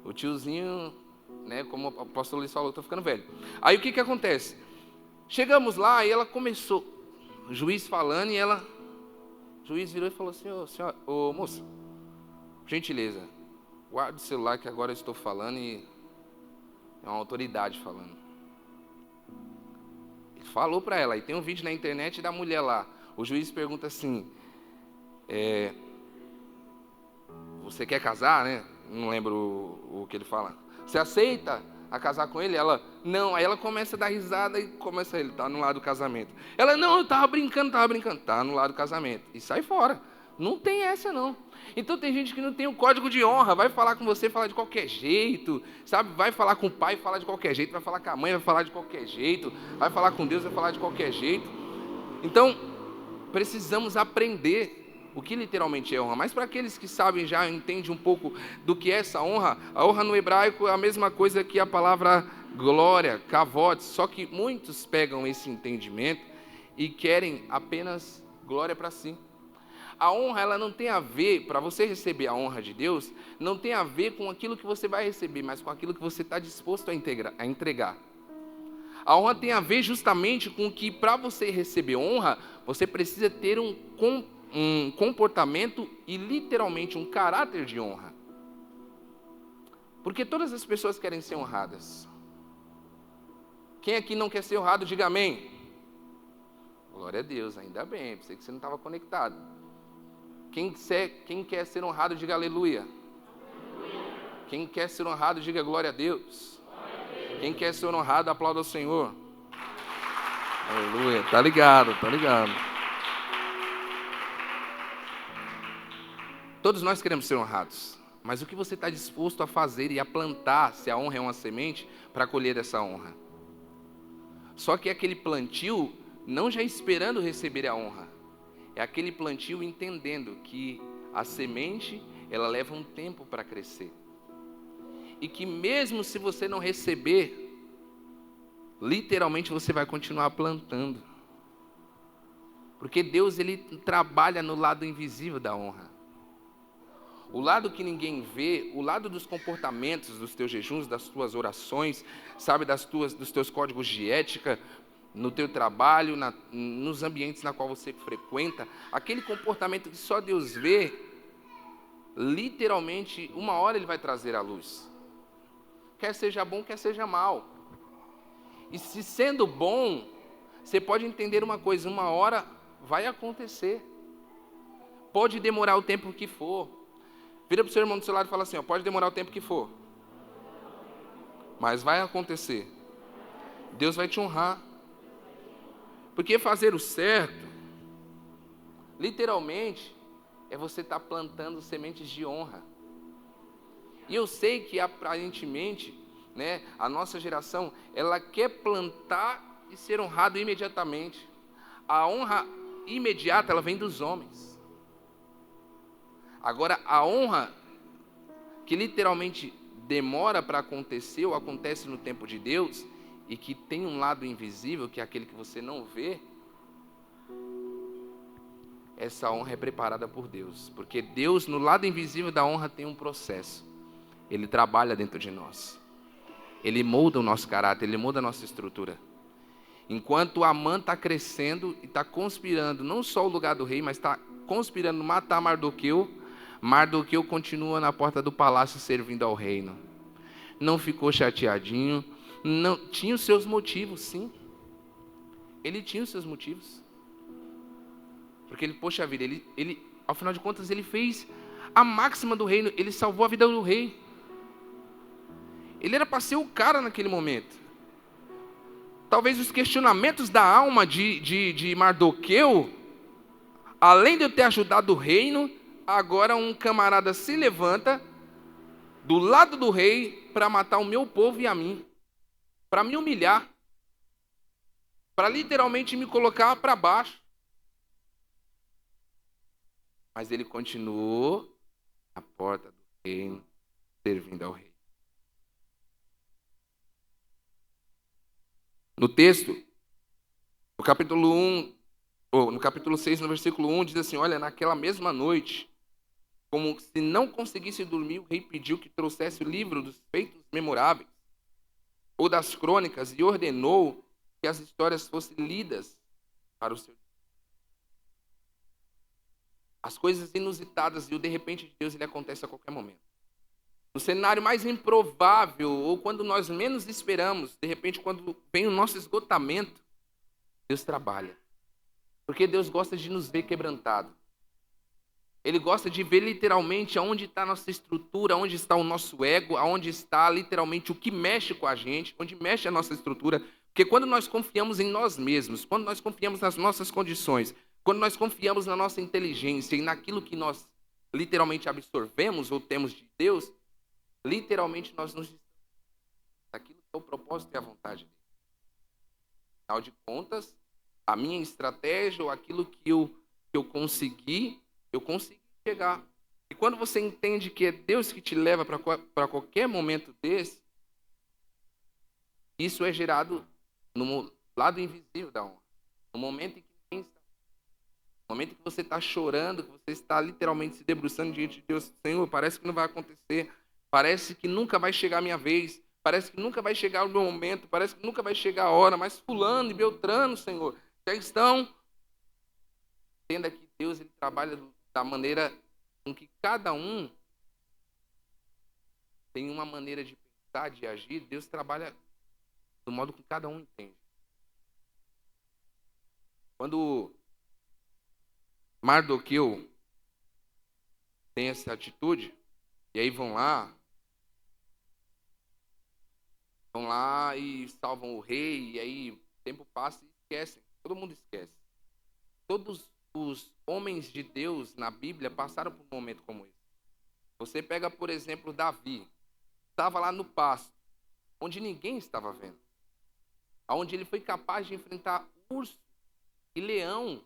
B: o tiozinho, né, como o apóstolo Luiz falou, estou ficando velho. Aí o que acontece? Chegamos lá e ela começou, o juiz falando, e o juiz virou e falou assim: ô moça, gentileza, guarda o celular que agora eu estou falando e é uma autoridade falando. Ele falou para ela. E tem um vídeo na internet da mulher lá. O juiz pergunta assim, você quer casar, né? Não lembro o que ele fala. Você aceita a casar com ele? Ela, não. Aí ela começa a dar risada e começa ele, tá no lado do casamento. Ela, não, eu tava brincando. Tá no lado do casamento. E sai fora. Não tem essa, não. Então tem gente que não tem o código de honra, vai falar com você, falar de qualquer jeito, sabe? Vai falar com o pai, falar de qualquer jeito, vai falar com a mãe, vai falar de qualquer jeito, vai falar com Deus, vai falar de qualquer jeito. Então, precisamos aprender o que literalmente é honra. Mas para aqueles que sabem, já entendem um pouco do que é essa honra, a honra no hebraico é a mesma coisa que a palavra glória, kavod, só que muitos pegam esse entendimento e querem apenas glória para si. A honra, ela não tem a ver, para você receber a honra de Deus, não tem a ver com aquilo que você vai receber, mas com aquilo que você está disposto a entregar. A honra tem a ver justamente com que, para você receber honra, você precisa ter um comportamento e, literalmente, um caráter de honra. Porque todas as pessoas querem ser honradas. Quem aqui não quer ser honrado, diga amém. Glória a Deus, ainda bem, pensei que você não estava conectado. Quem quer ser honrado, diga aleluia. Quem quer ser honrado, diga glória a Deus. Quem quer ser honrado, aplauda ao Senhor. Aleluia, tá ligado. Todos nós queremos ser honrados. Mas o que você está disposto a fazer e a plantar, se a honra é uma semente, para colher essa honra? Só que aquele plantio, não já esperando receber a honra. É aquele plantio entendendo que a semente, ela leva um tempo para crescer. E que mesmo se você não receber, literalmente você vai continuar plantando. Porque Deus, ele trabalha no lado invisível da honra. O lado que ninguém vê, o lado dos comportamentos, dos teus jejuns, das tuas orações, sabe, dos teus códigos de ética, no teu trabalho, nos ambientes na qual você frequenta, aquele comportamento que só Deus vê, literalmente, uma hora ele vai trazer à luz. Quer seja bom, quer seja mal. E se sendo bom, você pode entender uma coisa, uma hora vai acontecer. Pode demorar o tempo que for. Vira para o seu irmão do seu lado e fala assim, pode demorar o tempo que for. Mas vai acontecer. Deus vai te honrar. Porque fazer o certo, literalmente, é você estar plantando sementes de honra. E eu sei que aparentemente, né, a nossa geração, ela quer plantar e ser honrado imediatamente. A honra imediata, ela vem dos homens. Agora, a honra que literalmente demora para acontecer, ou acontece no tempo de Deus, e que tem um lado invisível, que é aquele que você não vê, essa honra é preparada por Deus. Porque Deus, no lado invisível da honra, tem um processo. Ele trabalha dentro de nós. Ele molda o nosso caráter, ele molda a nossa estrutura. Enquanto Amã está crescendo e está conspirando, não só o lugar do rei, mas está conspirando matar Mardoqueu, Mardoqueu continua na porta do palácio servindo ao reino. Não ficou chateadinho. Não, tinha os seus motivos, sim. Ele tinha os seus motivos. Porque ele, poxa vida, ele, ao final de contas, ele fez a máxima do reino. Ele salvou a vida do rei. Ele era para ser o cara naquele momento. Talvez os questionamentos da alma de Mardoqueu, além de eu ter ajudado o reino, agora um camarada se levanta do lado do rei para matar o meu povo e a mim. Para me humilhar, para literalmente me colocar para baixo. Mas ele continuou à porta do reino, servindo ao rei. No texto, no capítulo 1, ou no capítulo 6, no versículo 1, diz assim, olha, naquela mesma noite, como se não conseguisse dormir, o rei pediu que trouxesse o livro dos feitos memoráveis, ou das crônicas, e ordenou que as histórias fossem lidas para o seu. As coisas inusitadas e o de repente de Deus, ele acontece a qualquer momento. No cenário mais improvável, ou quando nós menos esperamos, de repente quando vem o nosso esgotamento, Deus trabalha. Porque Deus gosta de nos ver quebrantado. Ele gosta de ver literalmente aonde está a nossa estrutura, onde está o nosso ego, aonde está literalmente o que mexe com a gente, onde mexe a nossa estrutura. Porque quando nós confiamos em nós mesmos, quando nós confiamos nas nossas condições, quando nós confiamos na nossa inteligência e naquilo que nós literalmente absorvemos ou temos de Deus, literalmente nós nos distanciamos daquilo que é o propósito e a vontade dele. Afinal de contas, a minha estratégia ou aquilo que eu consegui chegar. E quando você entende que é Deus que te leva para qualquer momento desse, isso é gerado no lado invisível da honra. No momento em que ninguém está. No momento em que você está chorando, que você está literalmente se debruçando diante de Deus. Senhor, parece que não vai acontecer. Parece que nunca vai chegar a minha vez. Parece que nunca vai chegar o meu momento. Parece que nunca vai chegar a hora. Mas fulano e Beltrano, Senhor, já estão. Entenda que Deus ele trabalha da maneira com que cada um tem uma maneira de pensar, de agir. Deus trabalha do modo que cada um entende. Quando Mardoqueu tem essa atitude, e aí vão lá e salvam o rei, e aí o tempo passa e esquecem. Todo mundo esquece. Todos os homens de Deus na Bíblia passaram por um momento como esse. Você pega, por exemplo, Davi. Estava lá no pasto, onde ninguém estava vendo. Onde ele foi capaz de enfrentar urso e leão,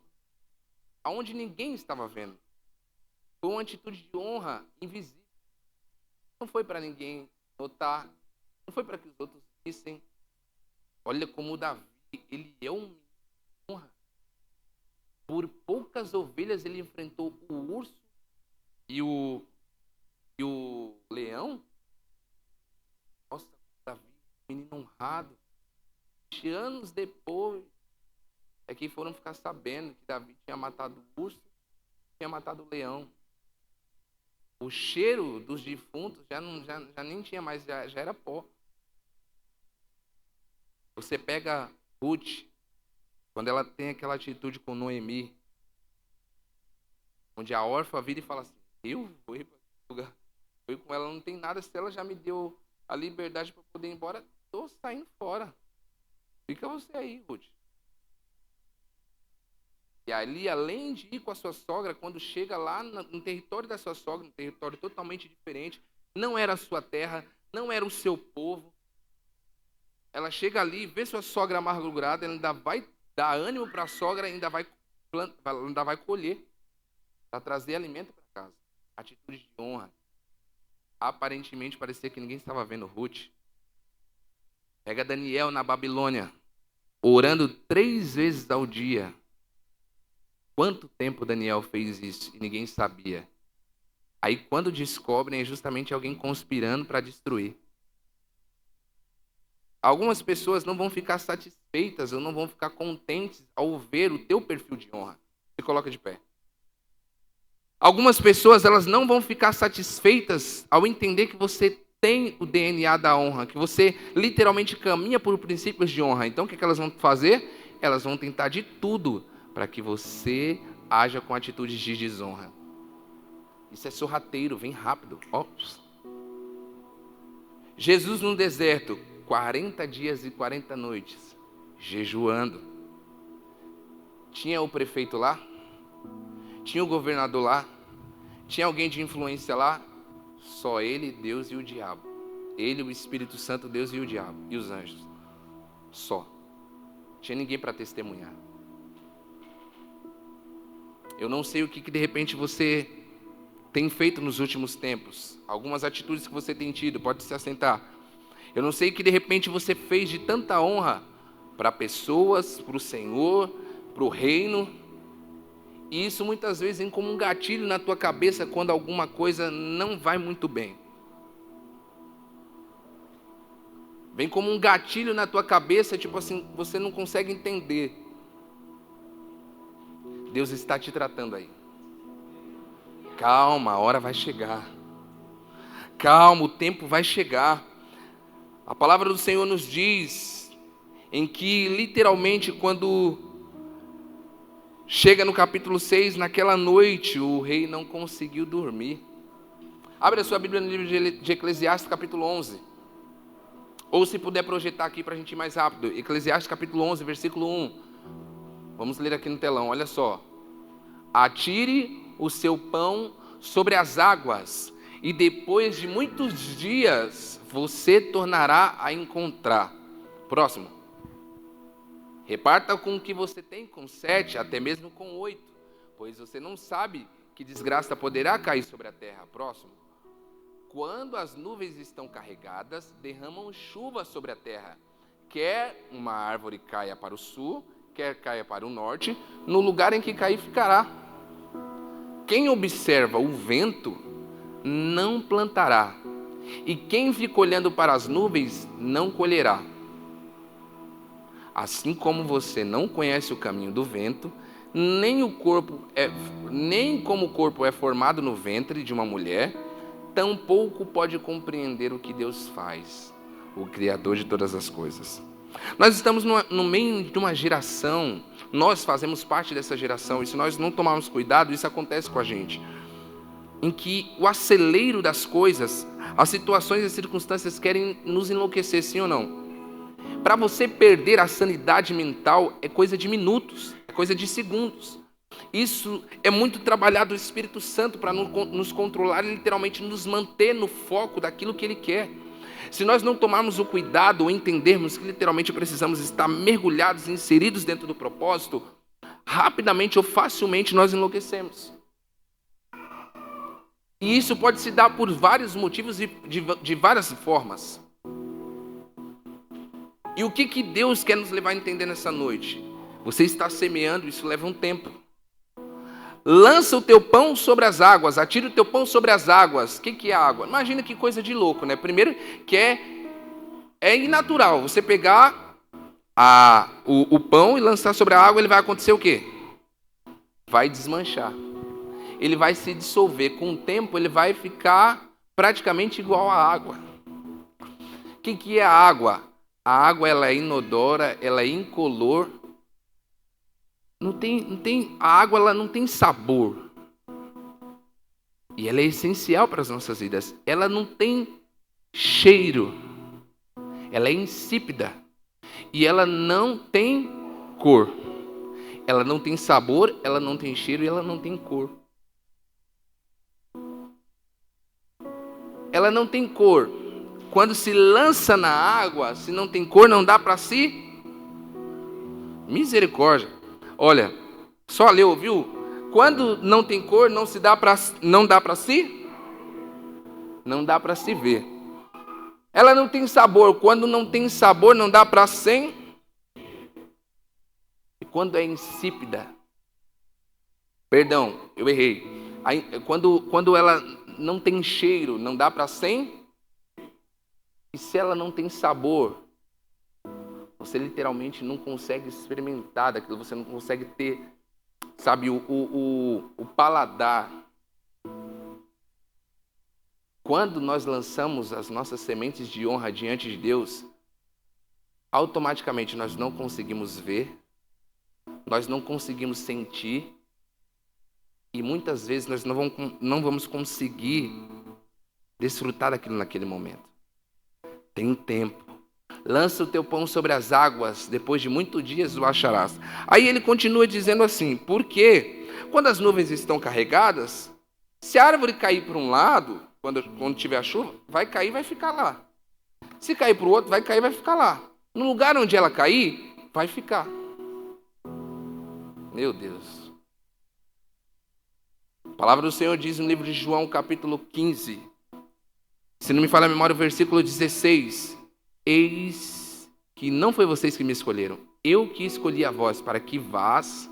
B: aonde ninguém estava vendo. Foi uma atitude de honra invisível. Não foi para ninguém notar, não foi para que os outros vissem. Olha como Davi, ele é um honra. Por poucas ovelhas ele enfrentou o urso e o leão. Nossa, Davi, menino honrado. 20 anos depois é que foram ficar sabendo que Davi tinha matado o urso, tinha matado o leão. O cheiro dos defuntos já nem tinha mais, já era pó. Você pega Ruth, quando ela tem aquela atitude com Noemi, onde a órfã vira e fala assim, eu vou ir para esse lugar, eu com ela não tem nada, se ela já me deu a liberdade para poder ir embora, estou saindo fora. Fica você aí, Ruth. E ali, além de ir com a sua sogra, quando chega lá no território da sua sogra, um território totalmente diferente, não era a sua terra, não era o seu povo, ela chega ali, vê sua sogra amargurada, ela ainda vai dar ânimo para a sogra, ainda vai colher, para trazer alimento para casa. Atitude de honra. Aparentemente parecia que ninguém estava vendo Ruth. Pega Daniel na Babilônia, orando 3 vezes ao dia. Quanto tempo Daniel fez isso e ninguém sabia? Aí quando descobrem é justamente alguém conspirando para destruir. Algumas pessoas não vão ficar satisfeitas ou não vão ficar contentes ao ver o teu perfil de honra. Se coloca de pé. Algumas pessoas elas não vão ficar satisfeitas ao entender que você tem o DNA da honra, que você literalmente caminha por princípios de honra. Então o que elas vão fazer? Elas vão tentar de tudo para que você haja com atitudes de desonra. Isso é sorrateiro, vem rápido. Jesus no deserto, 40 dias e 40 noites, jejuando. Tinha o prefeito lá? Tinha o governador lá? Tinha alguém de influência lá? Só ele, Deus e o diabo. Ele, o Espírito Santo, Deus e o diabo. E os anjos. Só. Não tinha ninguém para testemunhar. Eu não sei o que de repente você tem feito nos últimos tempos. Algumas atitudes que você tem tido. Pode se assentar. Eu não sei o que de repente você fez de tanta honra para pessoas, para o Senhor, para o reino. E isso muitas vezes vem como um gatilho na tua cabeça quando alguma coisa não vai muito bem. Vem como um gatilho na tua cabeça, tipo assim, você não consegue entender. Deus está te tratando aí. Calma, a hora vai chegar. Calma, o tempo vai chegar. A palavra do Senhor nos diz em que literalmente quando Chega no capítulo 6, naquela noite o rei não conseguiu dormir. Abre a sua Bíblia no livro de Eclesiastes, capítulo 11. Ou se puder projetar aqui para a gente ir mais rápido. Eclesiastes, capítulo 11, versículo 1. Vamos ler aqui no telão, olha só. Atire o seu pão sobre as águas, e depois de muitos dias você tornará a encontrar. Próximo. Reparta com o que você tem com 7, até mesmo com 8, pois você não sabe que desgraça poderá cair sobre a terra. Próximo. Quando as nuvens estão carregadas, derramam chuva sobre a terra. Quer uma árvore caia para o sul, quer caia para o norte, no lugar em que cair ficará. Quem observa o vento não plantará, e quem fica olhando para as nuvens não colherá. Assim como você não conhece o caminho do vento, nem como o corpo é formado no ventre de uma mulher, tampouco pode compreender o que Deus faz, o Criador de todas as coisas. Nós estamos no meio de uma geração, nós fazemos parte dessa geração, e se nós não tomarmos cuidado, isso acontece com a gente, em que o acelero das coisas, as situações e as circunstâncias querem nos enlouquecer, sim ou não? Para você perder a sanidade mental é coisa de minutos, é coisa de segundos. Isso é muito trabalhado do Espírito Santo para nos controlar e literalmente nos manter no foco daquilo que Ele quer. Se nós não tomarmos o cuidado ou entendermos que literalmente precisamos estar mergulhados, inseridos dentro do propósito, rapidamente ou facilmente nós enlouquecemos. E isso pode se dar por vários motivos e de várias formas. E o que Deus quer nos levar a entender nessa noite? Você está semeando, isso leva um tempo. Lança o teu pão sobre as águas, atire o teu pão sobre as águas. O que é água? Imagina que coisa de louco, né? Primeiro que é inatural. Você pegar o pão e lançar sobre a água, ele vai acontecer o quê? Vai desmanchar. Ele vai se dissolver. Com o tempo, ele vai ficar praticamente igual à água. O que é a água? A água ela é inodora, ela é incolor. A água ela não tem sabor. E ela é essencial para as nossas vidas. Ela não tem cheiro. Ela é insípida. E ela não tem cor. Ela não tem sabor, ela não tem cheiro e ela não tem cor. Ela não tem cor. Quando se lança na água, se não tem cor, não dá para si. Misericórdia. Olha, só leu, viu? Quando não tem cor, não dá para si? Não dá para se ver. Ela não tem sabor. Quando não tem sabor, não dá para ser. E quando é insípida? Perdão, eu errei. Quando ela não tem cheiro, não dá para ser. E se ela não tem sabor, você literalmente não consegue experimentar daquilo, você não consegue ter, sabe, o paladar. Quando nós lançamos as nossas sementes de honra diante de Deus, automaticamente nós não conseguimos ver, nós não conseguimos sentir, e muitas vezes nós não vamos conseguir desfrutar daquilo naquele momento. Tem um tempo. Lança o teu pão sobre as águas, depois de muitos dias o acharás. Aí ele continua dizendo assim, porque quando as nuvens estão carregadas, se a árvore cair para um lado, quando tiver a chuva, vai cair e vai ficar lá. Se cair para o outro, vai cair e vai ficar lá. No lugar onde ela cair, vai ficar. Meu Deus. A palavra do Senhor diz no livro de João, capítulo 15, se não me falha a memória, o versículo 16. Eis que não foi vocês que me escolheram, eu que escolhi a vós, para que vás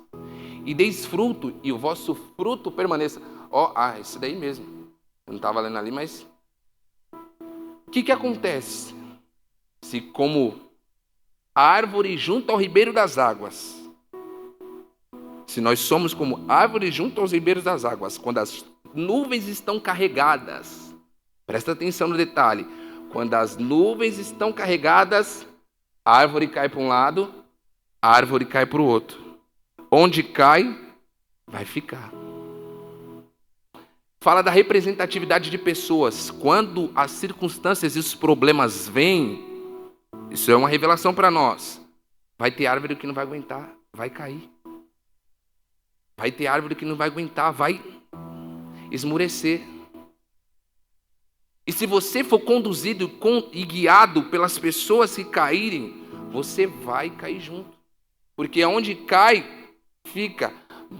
B: e deis fruto, e o vosso fruto permaneça. Isso daí mesmo. Eu não estava lendo ali, mas... O que acontece? Se como a árvore junto ao ribeiro das águas, se nós somos como árvore junto aos ribeiros das águas, quando as nuvens estão carregadas, presta atenção no detalhe, quando as nuvens estão carregadas, a árvore cai para um lado, a árvore cai para o outro. Onde cai, vai ficar. Fala da representatividade de pessoas. Quando as circunstâncias e os problemas vêm, isso é uma revelação para nós. Vai ter árvore que não vai aguentar, vai cair. Vai ter árvore que não vai aguentar, vai esmurecer. E se você for conduzido e guiado pelas pessoas que caírem, você vai cair junto. Porque onde cai, fica.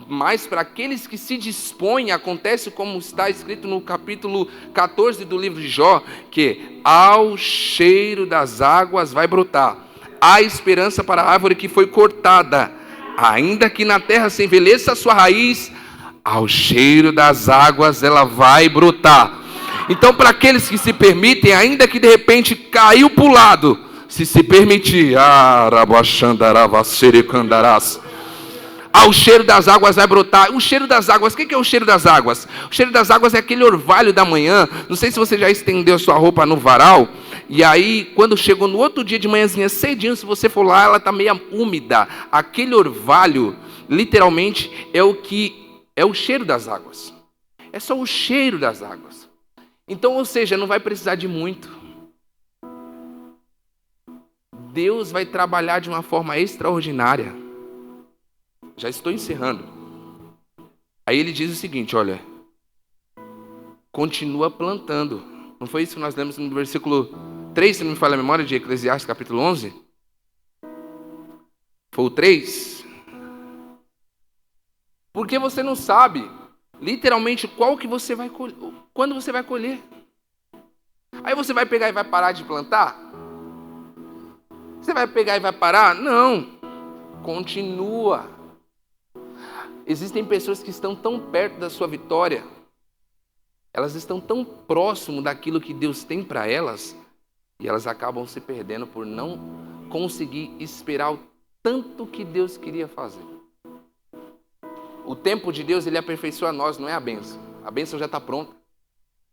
B: Mas para aqueles que se dispõem, acontece como está escrito no capítulo 14 do livro de Jó, que ao cheiro das águas vai brotar. Há esperança para a árvore que foi cortada. Ainda que na terra se envelheça a sua raiz, ao cheiro das águas ela vai brotar. Então, para aqueles que se permitem, ainda que de repente caiu para o lado, se permitir, ao cheiro das águas vai brotar. O cheiro das águas, o que é o cheiro das águas? O cheiro das águas é aquele orvalho da manhã. Não sei se você já estendeu a sua roupa no varal. E aí, quando chegou no outro dia de manhãzinha cedinho, se você for lá, ela está meio úmida. Aquele orvalho, literalmente, é o cheiro das águas. É só o cheiro das águas. Então, ou seja, não vai precisar de muito. Deus vai trabalhar de uma forma extraordinária. Já estou encerrando. Aí ele diz o seguinte, olha. Continua plantando. Não foi isso que nós lemos no versículo 3, se não me falha a memória, de Eclesiastes capítulo 11? Foi o 3? Porque você não sabe, literalmente, qual que você vai colher, quando você vai colher. Aí você vai pegar e vai parar de plantar? Você vai pegar e vai parar? Não. Continua. Existem pessoas que estão tão perto da sua vitória, elas estão tão próximo daquilo que Deus tem para elas, e elas acabam se perdendo por não conseguir esperar o tanto que Deus queria fazer. O tempo de Deus, ele aperfeiçoa nós, não é a bênção. A bênção já está pronta,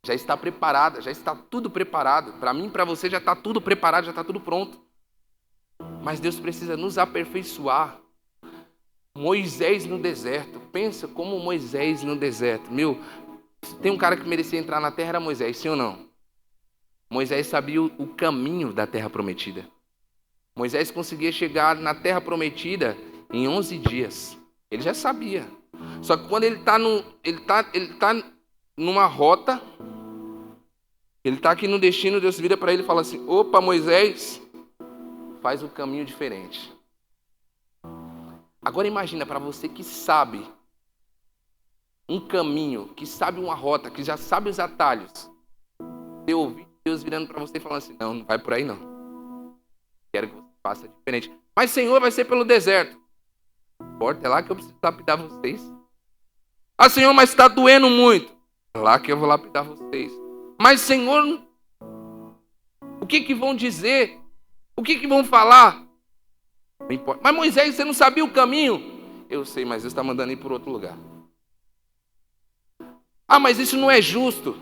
B: já está preparada, já está tudo preparado. Para mim, para você, já está tudo preparado, já está tudo pronto. Mas Deus precisa nos aperfeiçoar. Moisés no deserto, pensa como Moisés no deserto. Tem um cara que merecia entrar na terra, era Moisés, sim ou não? Moisés sabia o caminho da terra prometida. Moisés conseguia chegar na terra prometida em 11 dias. Ele já sabia. Só que quando ele está numa rota, ele está aqui no destino, Deus vira para ele e fala assim, opa, Moisés, faz um caminho diferente. Agora imagina, para você que sabe um caminho, que sabe uma rota, que já sabe os atalhos, você ouvir Deus virando para você e falando assim, não vai por aí não. Quero que você faça diferente. Mas Senhor, vai ser pelo deserto. Importa, é lá que eu preciso lapidar vocês. Ah, Senhor, mas está doendo muito. É lá que eu vou lapidar vocês. Mas Senhor, o que vão dizer? O que vão falar? Não importa. Mas Moisés, você não sabia o caminho? Eu sei, mas Deus está mandando ir por outro lugar. Ah, mas isso não é justo.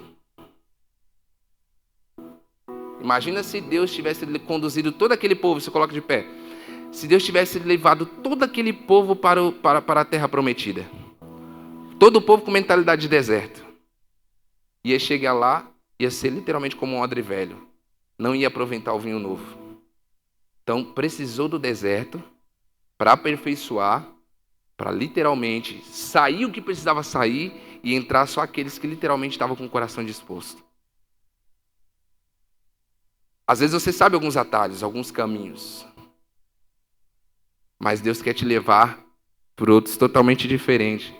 B: Imagina se Deus tivesse conduzido todo aquele povo, você coloca de pé. Se Deus tivesse levado todo aquele povo para a terra prometida. Todo o povo com mentalidade de deserto. Ia chegar lá, ia ser literalmente como um odre velho. Não ia aproveitar o vinho novo. Então, precisou do deserto para aperfeiçoar, para literalmente sair o que precisava sair e entrar só aqueles que literalmente estavam com o coração disposto. Às vezes você sabe alguns atalhos, alguns caminhos. Mas Deus quer te levar por outros totalmente diferentes,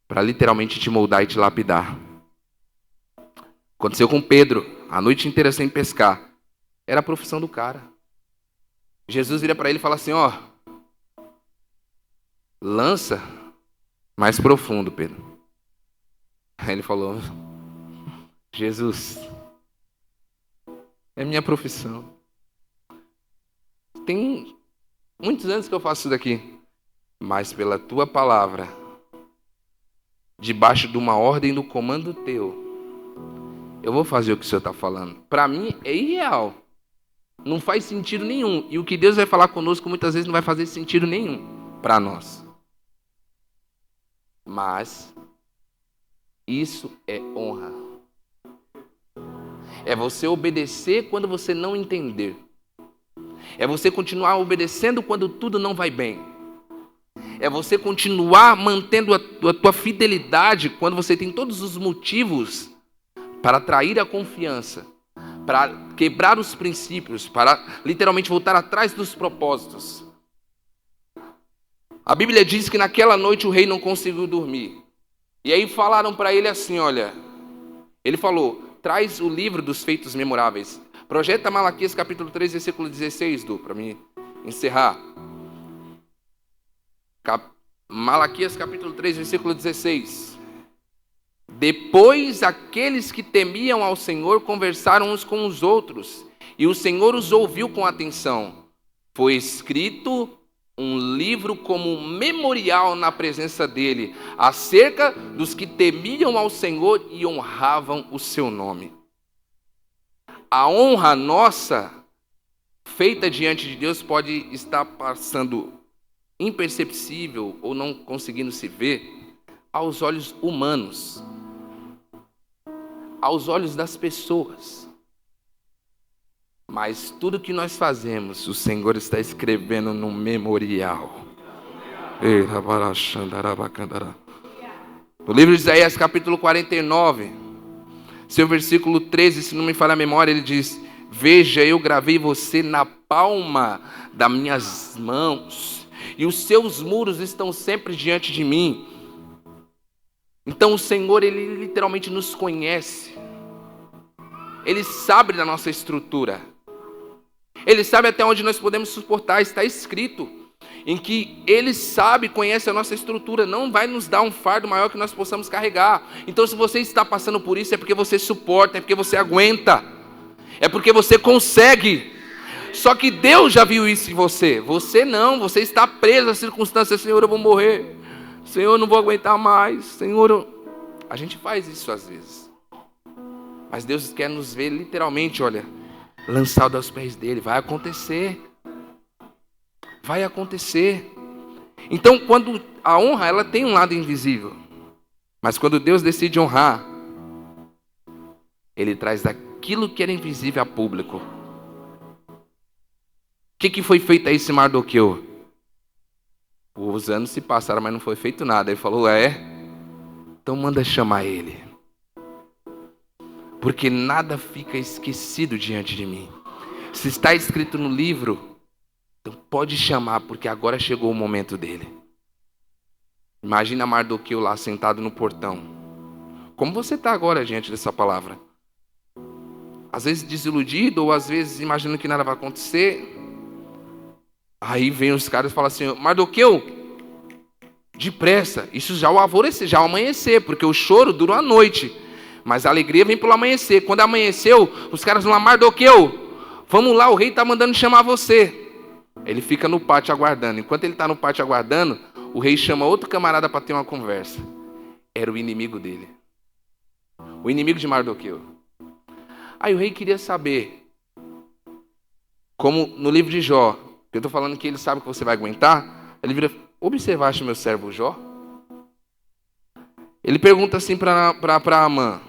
B: para literalmente te moldar e te lapidar. Aconteceu com Pedro, a noite inteira sem pescar. Era a profissão do cara. Jesus vira para ele e fala assim, ó, lança mais profundo, Pedro. Aí ele falou, Jesus, é minha profissão. Tem muitos anos que eu faço isso daqui, mas pela tua palavra, debaixo de uma ordem do comando teu, eu vou fazer o que o Senhor está falando. Para mim é irreal. Não faz sentido nenhum. E o que Deus vai falar conosco muitas vezes não vai fazer sentido nenhum para nós. Mas isso é honra. É você obedecer quando você não entender. É você continuar obedecendo quando tudo não vai bem. É você continuar mantendo a tua fidelidade quando você tem todos os motivos para atrair a confiança, para quebrar os princípios, para literalmente voltar atrás dos propósitos. A Bíblia diz que naquela noite o rei não conseguiu dormir. E aí falaram para ele assim, olha, ele falou, traz o livro dos feitos memoráveis. Projeta Malaquias capítulo 3, versículo 16, para mim encerrar. Malaquias capítulo 3, versículo 16. Depois aqueles que temiam ao Senhor conversaram uns com os outros, e o Senhor os ouviu com atenção. Foi escrito um livro como memorial na presença dele, acerca dos que temiam ao Senhor e honravam o seu nome. A honra nossa, feita diante de Deus, pode estar passando imperceptível ou não conseguindo se ver aos olhos humanos, aos olhos das pessoas. Mas tudo que nós fazemos, o Senhor está escrevendo no memorial. No livro de Isaías, capítulo 49, seu versículo 13, se não me falha a memória, ele diz: veja, eu gravei você na palma das minhas mãos, e os seus muros estão sempre diante de mim. Então o Senhor, Ele literalmente nos conhece. Ele sabe da nossa estrutura. Ele sabe até onde nós podemos suportar. Está escrito em que Ele sabe, conhece a nossa estrutura. Não vai nos dar um fardo maior que nós possamos carregar. Então se você está passando por isso, é porque você suporta, é porque você aguenta, é porque você consegue. Só que Deus já viu isso em você. Você não, você está preso às circunstâncias. Senhor, eu vou morrer. Senhor, eu não vou aguentar mais. Senhor, a gente faz isso às vezes. Mas Deus quer nos ver literalmente, olha, lançado aos pés dele. Vai acontecer. Vai acontecer. Então, quando a honra, ela tem um lado invisível. Mas quando Deus decide honrar, Ele traz daquilo que era invisível a público. O que foi feito a esse Mardoqueu? Os anos se passaram, mas não foi feito nada. Ele falou, então manda chamar ele. Porque nada fica esquecido diante de mim. Se está escrito no livro, então pode chamar, porque agora chegou o momento dele. Imagina Mardoqueu lá sentado no portão. Como você está agora diante dessa palavra? Às vezes desiludido, ou às vezes imaginando que nada vai acontecer. Aí vem os caras e falam assim, Mardoqueu, depressa, isso já o alvorecer, já o amanhecer, porque o choro dura a noite, mas a alegria vem pelo amanhecer. Quando amanheceu, os caras vão lá, Mardoqueu, vamos lá, o rei está mandando chamar você. Ele fica no pátio aguardando. Enquanto ele está no pátio aguardando, o rei chama outro camarada para ter uma conversa. Era o inimigo dele, o inimigo de Mardoqueu. Aí o rei queria saber, como no livro de Jó, eu estou falando que ele sabe que você vai aguentar. Ele vira, observaste meu servo Jó? Ele pergunta assim para Amã.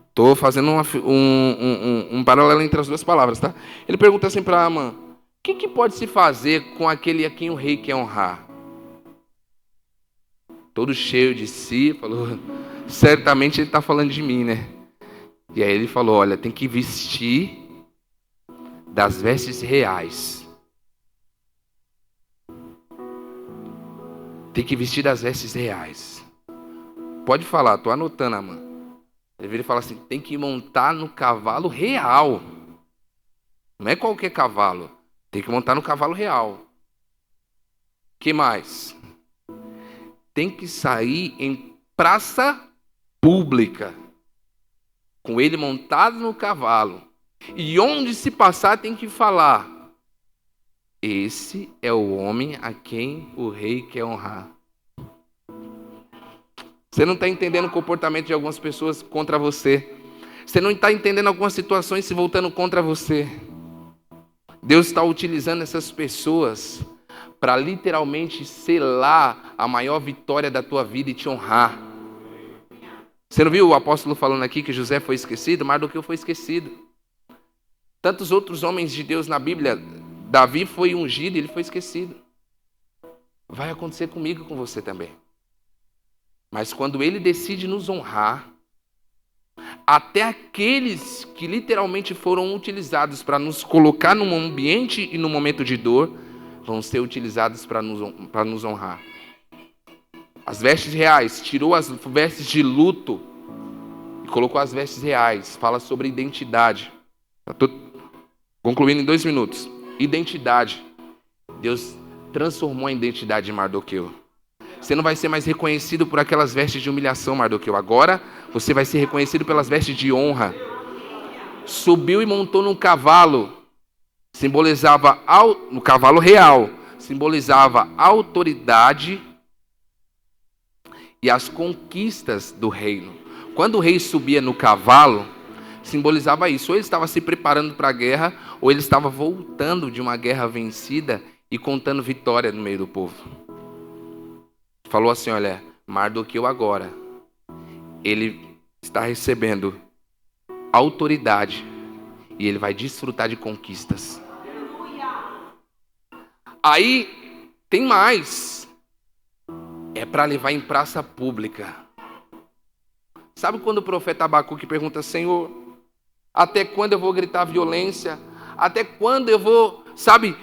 B: Estou fazendo um paralelo entre as duas palavras, tá? Ele pergunta assim para Amã, o que pode se fazer com aquele a quem o rei quer honrar? Todo cheio de si, falou, certamente ele está falando de mim, né? E aí ele falou, olha, tem que vestir das vestes reais. Tem que vestir das vestes reais. Pode falar, estou anotando, Amã. Ele vira e fala assim, tem que montar no cavalo real. Não é qualquer cavalo. Tem que montar no cavalo real. Que mais? Tem que sair em praça pública, com ele montado no cavalo. E onde se passar tem que falar, esse é o homem a quem o rei quer honrar. Você não está entendendo o comportamento de algumas pessoas contra você. Você não está entendendo algumas situações se voltando contra você. Deus está utilizando essas pessoas para literalmente selar a maior vitória da tua vida e te honrar. Você não viu o apóstolo falando aqui que José foi esquecido? Mardoqueu foi esquecido. Tantos outros homens de Deus na Bíblia, Davi foi ungido e ele foi esquecido. Vai acontecer comigo e com você também. Mas quando ele decide nos honrar, até aqueles que literalmente foram utilizados para nos colocar num ambiente e num momento de dor, vão ser utilizados para nos honrar. As vestes reais, tirou as vestes de luto e colocou as vestes reais. Fala sobre identidade. Estou concluindo em 2 minutos. Identidade. Deus transformou a identidade de Mardoqueu. Você não vai ser mais reconhecido por aquelas vestes de humilhação, Mardoqueu. Agora você vai ser reconhecido pelas vestes de honra. Subiu e montou num cavalo. Simbolizava, no cavalo real, simbolizava a autoridade e as conquistas do reino. Quando o rei subia no cavalo, simbolizava isso. Ou ele estava se preparando para a guerra, ou ele estava voltando de uma guerra vencida e contando vitória no meio do povo. Falou assim, olha, Mardoqueu agora, ele está recebendo autoridade e ele vai desfrutar de conquistas. Aí, tem mais. É para levar em praça pública. Sabe quando o profeta Abacuque pergunta, Senhor, até quando eu vou gritar violência? Até quando eu vou,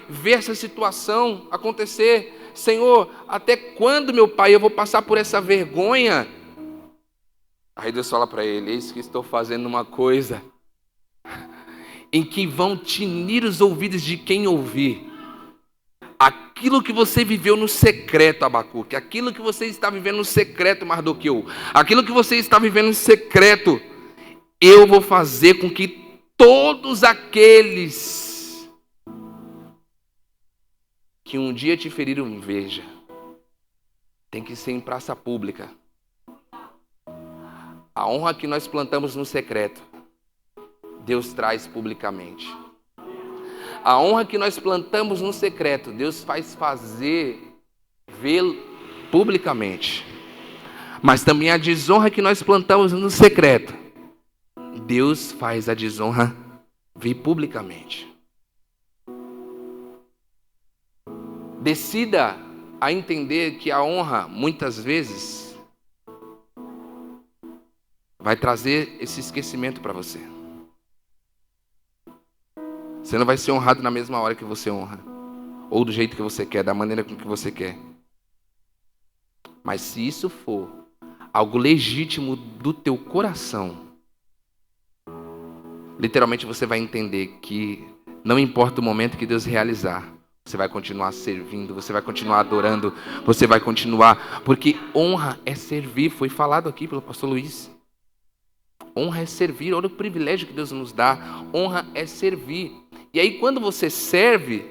B: ver essa situação acontecer? Senhor, até quando, meu pai, eu vou passar por essa vergonha? Aí Deus fala para ele, eis que estou fazendo uma coisa em que vão tinir os ouvidos de quem ouvir. Aquilo que você viveu no secreto, Abacuque, aquilo que você está vivendo no secreto, Mardoqueu, aquilo que você está vivendo no secreto, eu vou fazer com que todos aqueles que um dia te feriram veja. Tem que ser em praça pública. A honra que nós plantamos no secreto, Deus traz publicamente. A honra que nós plantamos no secreto, Deus faz ver publicamente. Mas também a desonra que nós plantamos no secreto, Deus faz a desonra vir publicamente. Decida a entender que a honra, muitas vezes, vai trazer esse esquecimento para você. Você não vai ser honrado na mesma hora que você honra. Ou do jeito que você quer, da maneira com que você quer. Mas se isso for algo legítimo do teu coração, literalmente você vai entender que não importa o momento que Deus realizar, você vai continuar servindo, você vai continuar adorando, você vai continuar, porque honra é servir, foi falado aqui pelo pastor Luiz. Honra é servir, olha o privilégio que Deus nos dá, honra é servir. E aí quando você serve,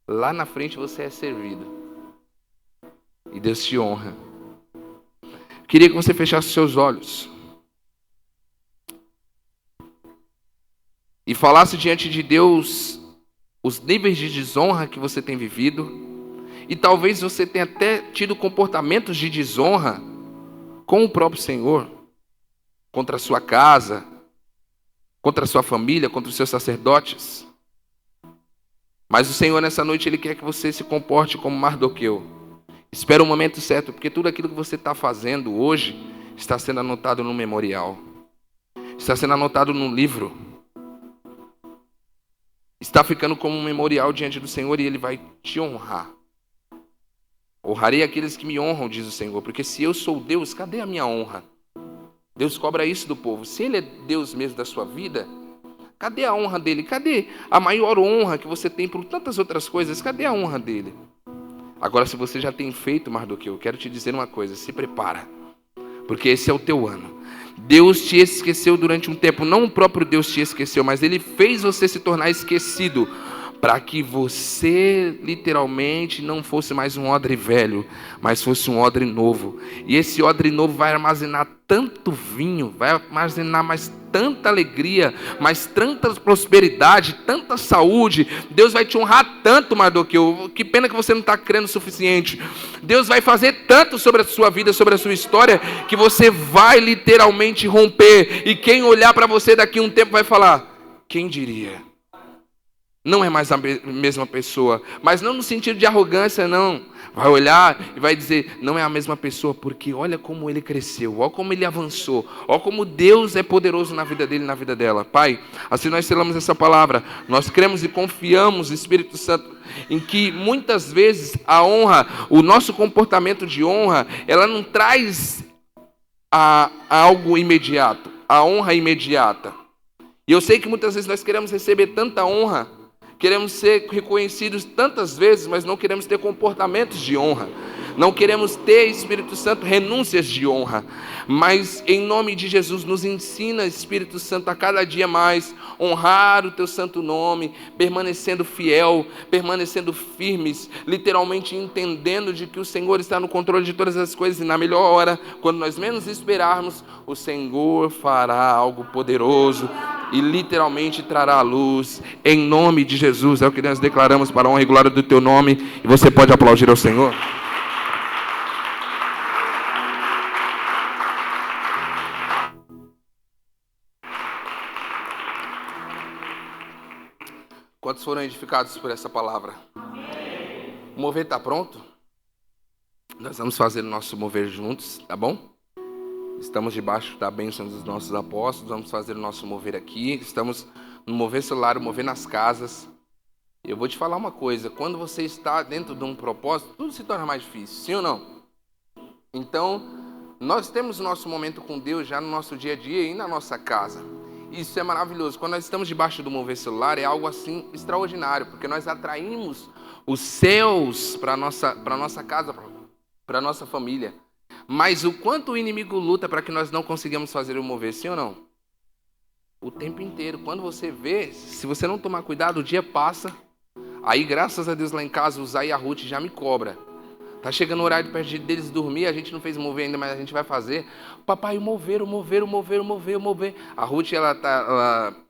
B: lá na frente você é servido. E Deus te honra. Queria que você fechasse seus olhos e falasse diante de Deus os níveis de desonra que você tem vivido. E talvez você tenha até tido comportamentos de desonra com o próprio Senhor, contra a sua casa, contra a sua família, contra os seus sacerdotes. Mas o Senhor nessa noite, Ele quer que você se comporte como Mardoqueu. Espera o momento certo, porque tudo aquilo que você está fazendo hoje está sendo anotado no memorial. Está sendo anotado num livro. Está ficando como um memorial diante do Senhor e Ele vai te honrar. Honrarei aqueles que me honram, diz o Senhor, porque se eu sou Deus, cadê a minha honra? Deus cobra isso do povo. Se Ele é Deus mesmo da sua vida, cadê a honra dEle? Cadê a maior honra que você tem por tantas outras coisas? Cadê a honra dEle? Agora, se você já tem feito, Mardoqueu, eu quero te dizer uma coisa, se prepara, porque esse é o teu ano. Deus te esqueceu durante um tempo, não o próprio Deus te esqueceu, mas Ele fez você se tornar esquecido para que você literalmente não fosse mais um odre velho, mas fosse um odre novo. E esse odre novo vai armazenar tanto vinho, vai armazenar mais tanta alegria, mais tanta prosperidade, tanta saúde. Deus vai te honrar tanto, Mardoqueu. Que pena que você não está crendo o suficiente. Deus vai fazer tanto sobre a sua vida, sobre a sua história, que você vai literalmente romper. E quem olhar para você daqui a um tempo vai falar: quem diria? Não é mais a mesma pessoa, mas não no sentido de arrogância, não. Vai olhar e vai dizer: não é a mesma pessoa, porque olha como ele cresceu, olha como ele avançou, olha como Deus é poderoso na vida dele e na vida dela. Pai, assim nós selamos essa palavra. Nós cremos e confiamos, Espírito Santo, em que muitas vezes a honra, o nosso comportamento de honra, ela não traz algo imediato, a honra imediata. E eu sei que muitas vezes nós queremos receber tanta honra, queremos ser reconhecidos tantas vezes, mas não queremos ter comportamentos de honra. Não queremos ter, Espírito Santo, renúncias de honra. Mas em nome de Jesus, nos ensina, Espírito Santo, a cada dia mais honrar o teu santo nome, permanecendo fiel, permanecendo firmes, literalmente entendendo de que o Senhor está no controle de todas as coisas, e na melhor hora, quando nós menos esperarmos, o Senhor fará algo poderoso e literalmente trará a luz. Em nome de Jesus, é o que nós declaramos para a honra e glória do teu nome. E você pode aplaudir ao Senhor. Quantos foram edificados por essa palavra? Amém. O mover está pronto? Nós vamos fazer o nosso mover juntos, tá bom? Estamos debaixo da bênção dos nossos apóstolos, vamos fazer o nosso mover aqui. Estamos no mover celular, mover nas casas. Eu vou te falar uma coisa: quando você está dentro de um propósito, tudo se torna mais difícil, sim ou não? Então, nós temos o nosso momento com Deus já no nosso dia a dia e na nossa casa. Isso é maravilhoso. Quando nós estamos debaixo do mover celular, é algo assim extraordinário, porque nós atraímos os céus para a nossa casa, para a nossa família. Mas o quanto o inimigo luta para que nós não consigamos fazer o mover, sim ou não? O tempo inteiro. Quando você vê, se você não tomar cuidado, o dia passa. Aí, graças a Deus, lá em casa, o Zay e a Ruth já me cobra. Tá chegando o horário perto deles dormir, a gente não fez o mover ainda, mas a gente vai fazer. Papai, o mover. A Ruth,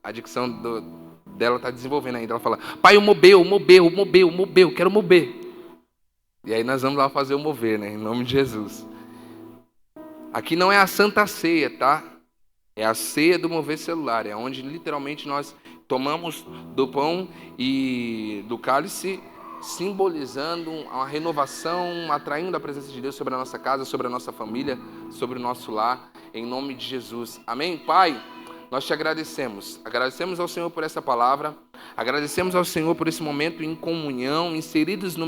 B: a dicção dela está desenvolvendo ainda. Ela fala: pai, o mover, quero mover. E aí nós vamos lá fazer o mover, né? Em nome de Jesus. Aqui não é a Santa Ceia, tá? É a ceia do mover celular. É onde literalmente nós tomamos do pão e do cálice, simbolizando uma renovação, atraindo a presença de Deus sobre a nossa casa, sobre a nossa família, sobre o nosso lar, em nome de Jesus. Amém? Pai, nós te agradecemos. Agradecemos ao Senhor por essa palavra. Agradecemos ao Senhor por esse momento em comunhão, inseridos no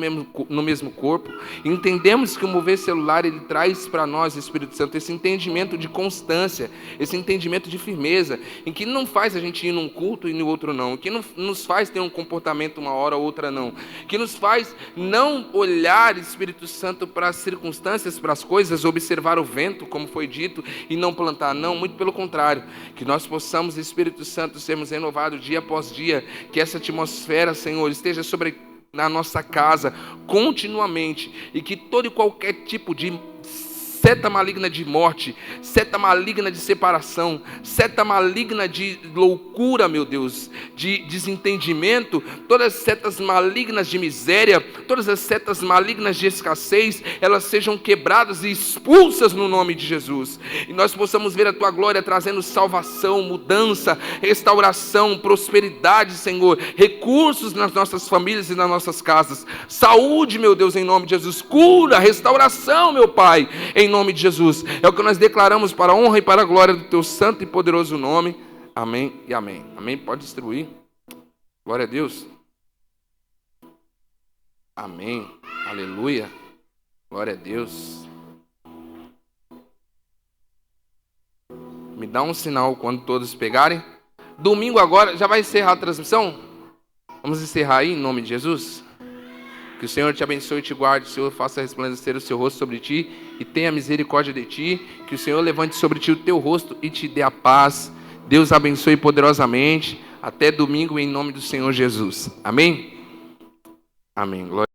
B: mesmo corpo. Entendemos que o mover celular, ele traz para nós, Espírito Santo, esse entendimento de constância, esse entendimento de firmeza, em que não faz a gente ir num culto e no outro não, que não nos faz ter um comportamento uma hora ou outra não, que nos faz não olhar, Espírito Santo, para as circunstâncias, para as coisas, observar o vento, como foi dito, e não plantar, não, muito pelo contrário, que nós possamos, Espírito Santo, sermos renovados dia após dia, que essa atmosfera, Senhor, esteja sobre na nossa casa continuamente, e que todo e qualquer tipo de seta maligna de morte, seta maligna de separação, seta maligna de loucura, meu Deus, de desentendimento, todas as setas malignas de miséria, todas as setas malignas de escassez, elas sejam quebradas e expulsas no nome de Jesus, e nós possamos ver a Tua glória trazendo salvação, mudança, restauração, prosperidade, Senhor, recursos nas nossas famílias e nas nossas casas, saúde, meu Deus, em nome de Jesus, cura, restauração, meu Pai, em nome de Jesus. É o que nós declaramos para a honra e para a glória do Teu santo e poderoso nome. Amém e amém. Amém? Pode distribuir. Glória a Deus. Amém. Aleluia. Glória a Deus. Me dá um sinal quando todos pegarem. Domingo agora, já vai encerrar a transmissão? Vamos encerrar aí em nome de Jesus? Que o Senhor te abençoe e te guarde, o Senhor faça resplandecer o seu rosto sobre ti e tenha misericórdia de ti, que o Senhor levante sobre ti o teu rosto e te dê a paz. Deus abençoe poderosamente. Até domingo, em nome do Senhor Jesus. Amém? Amém. Glória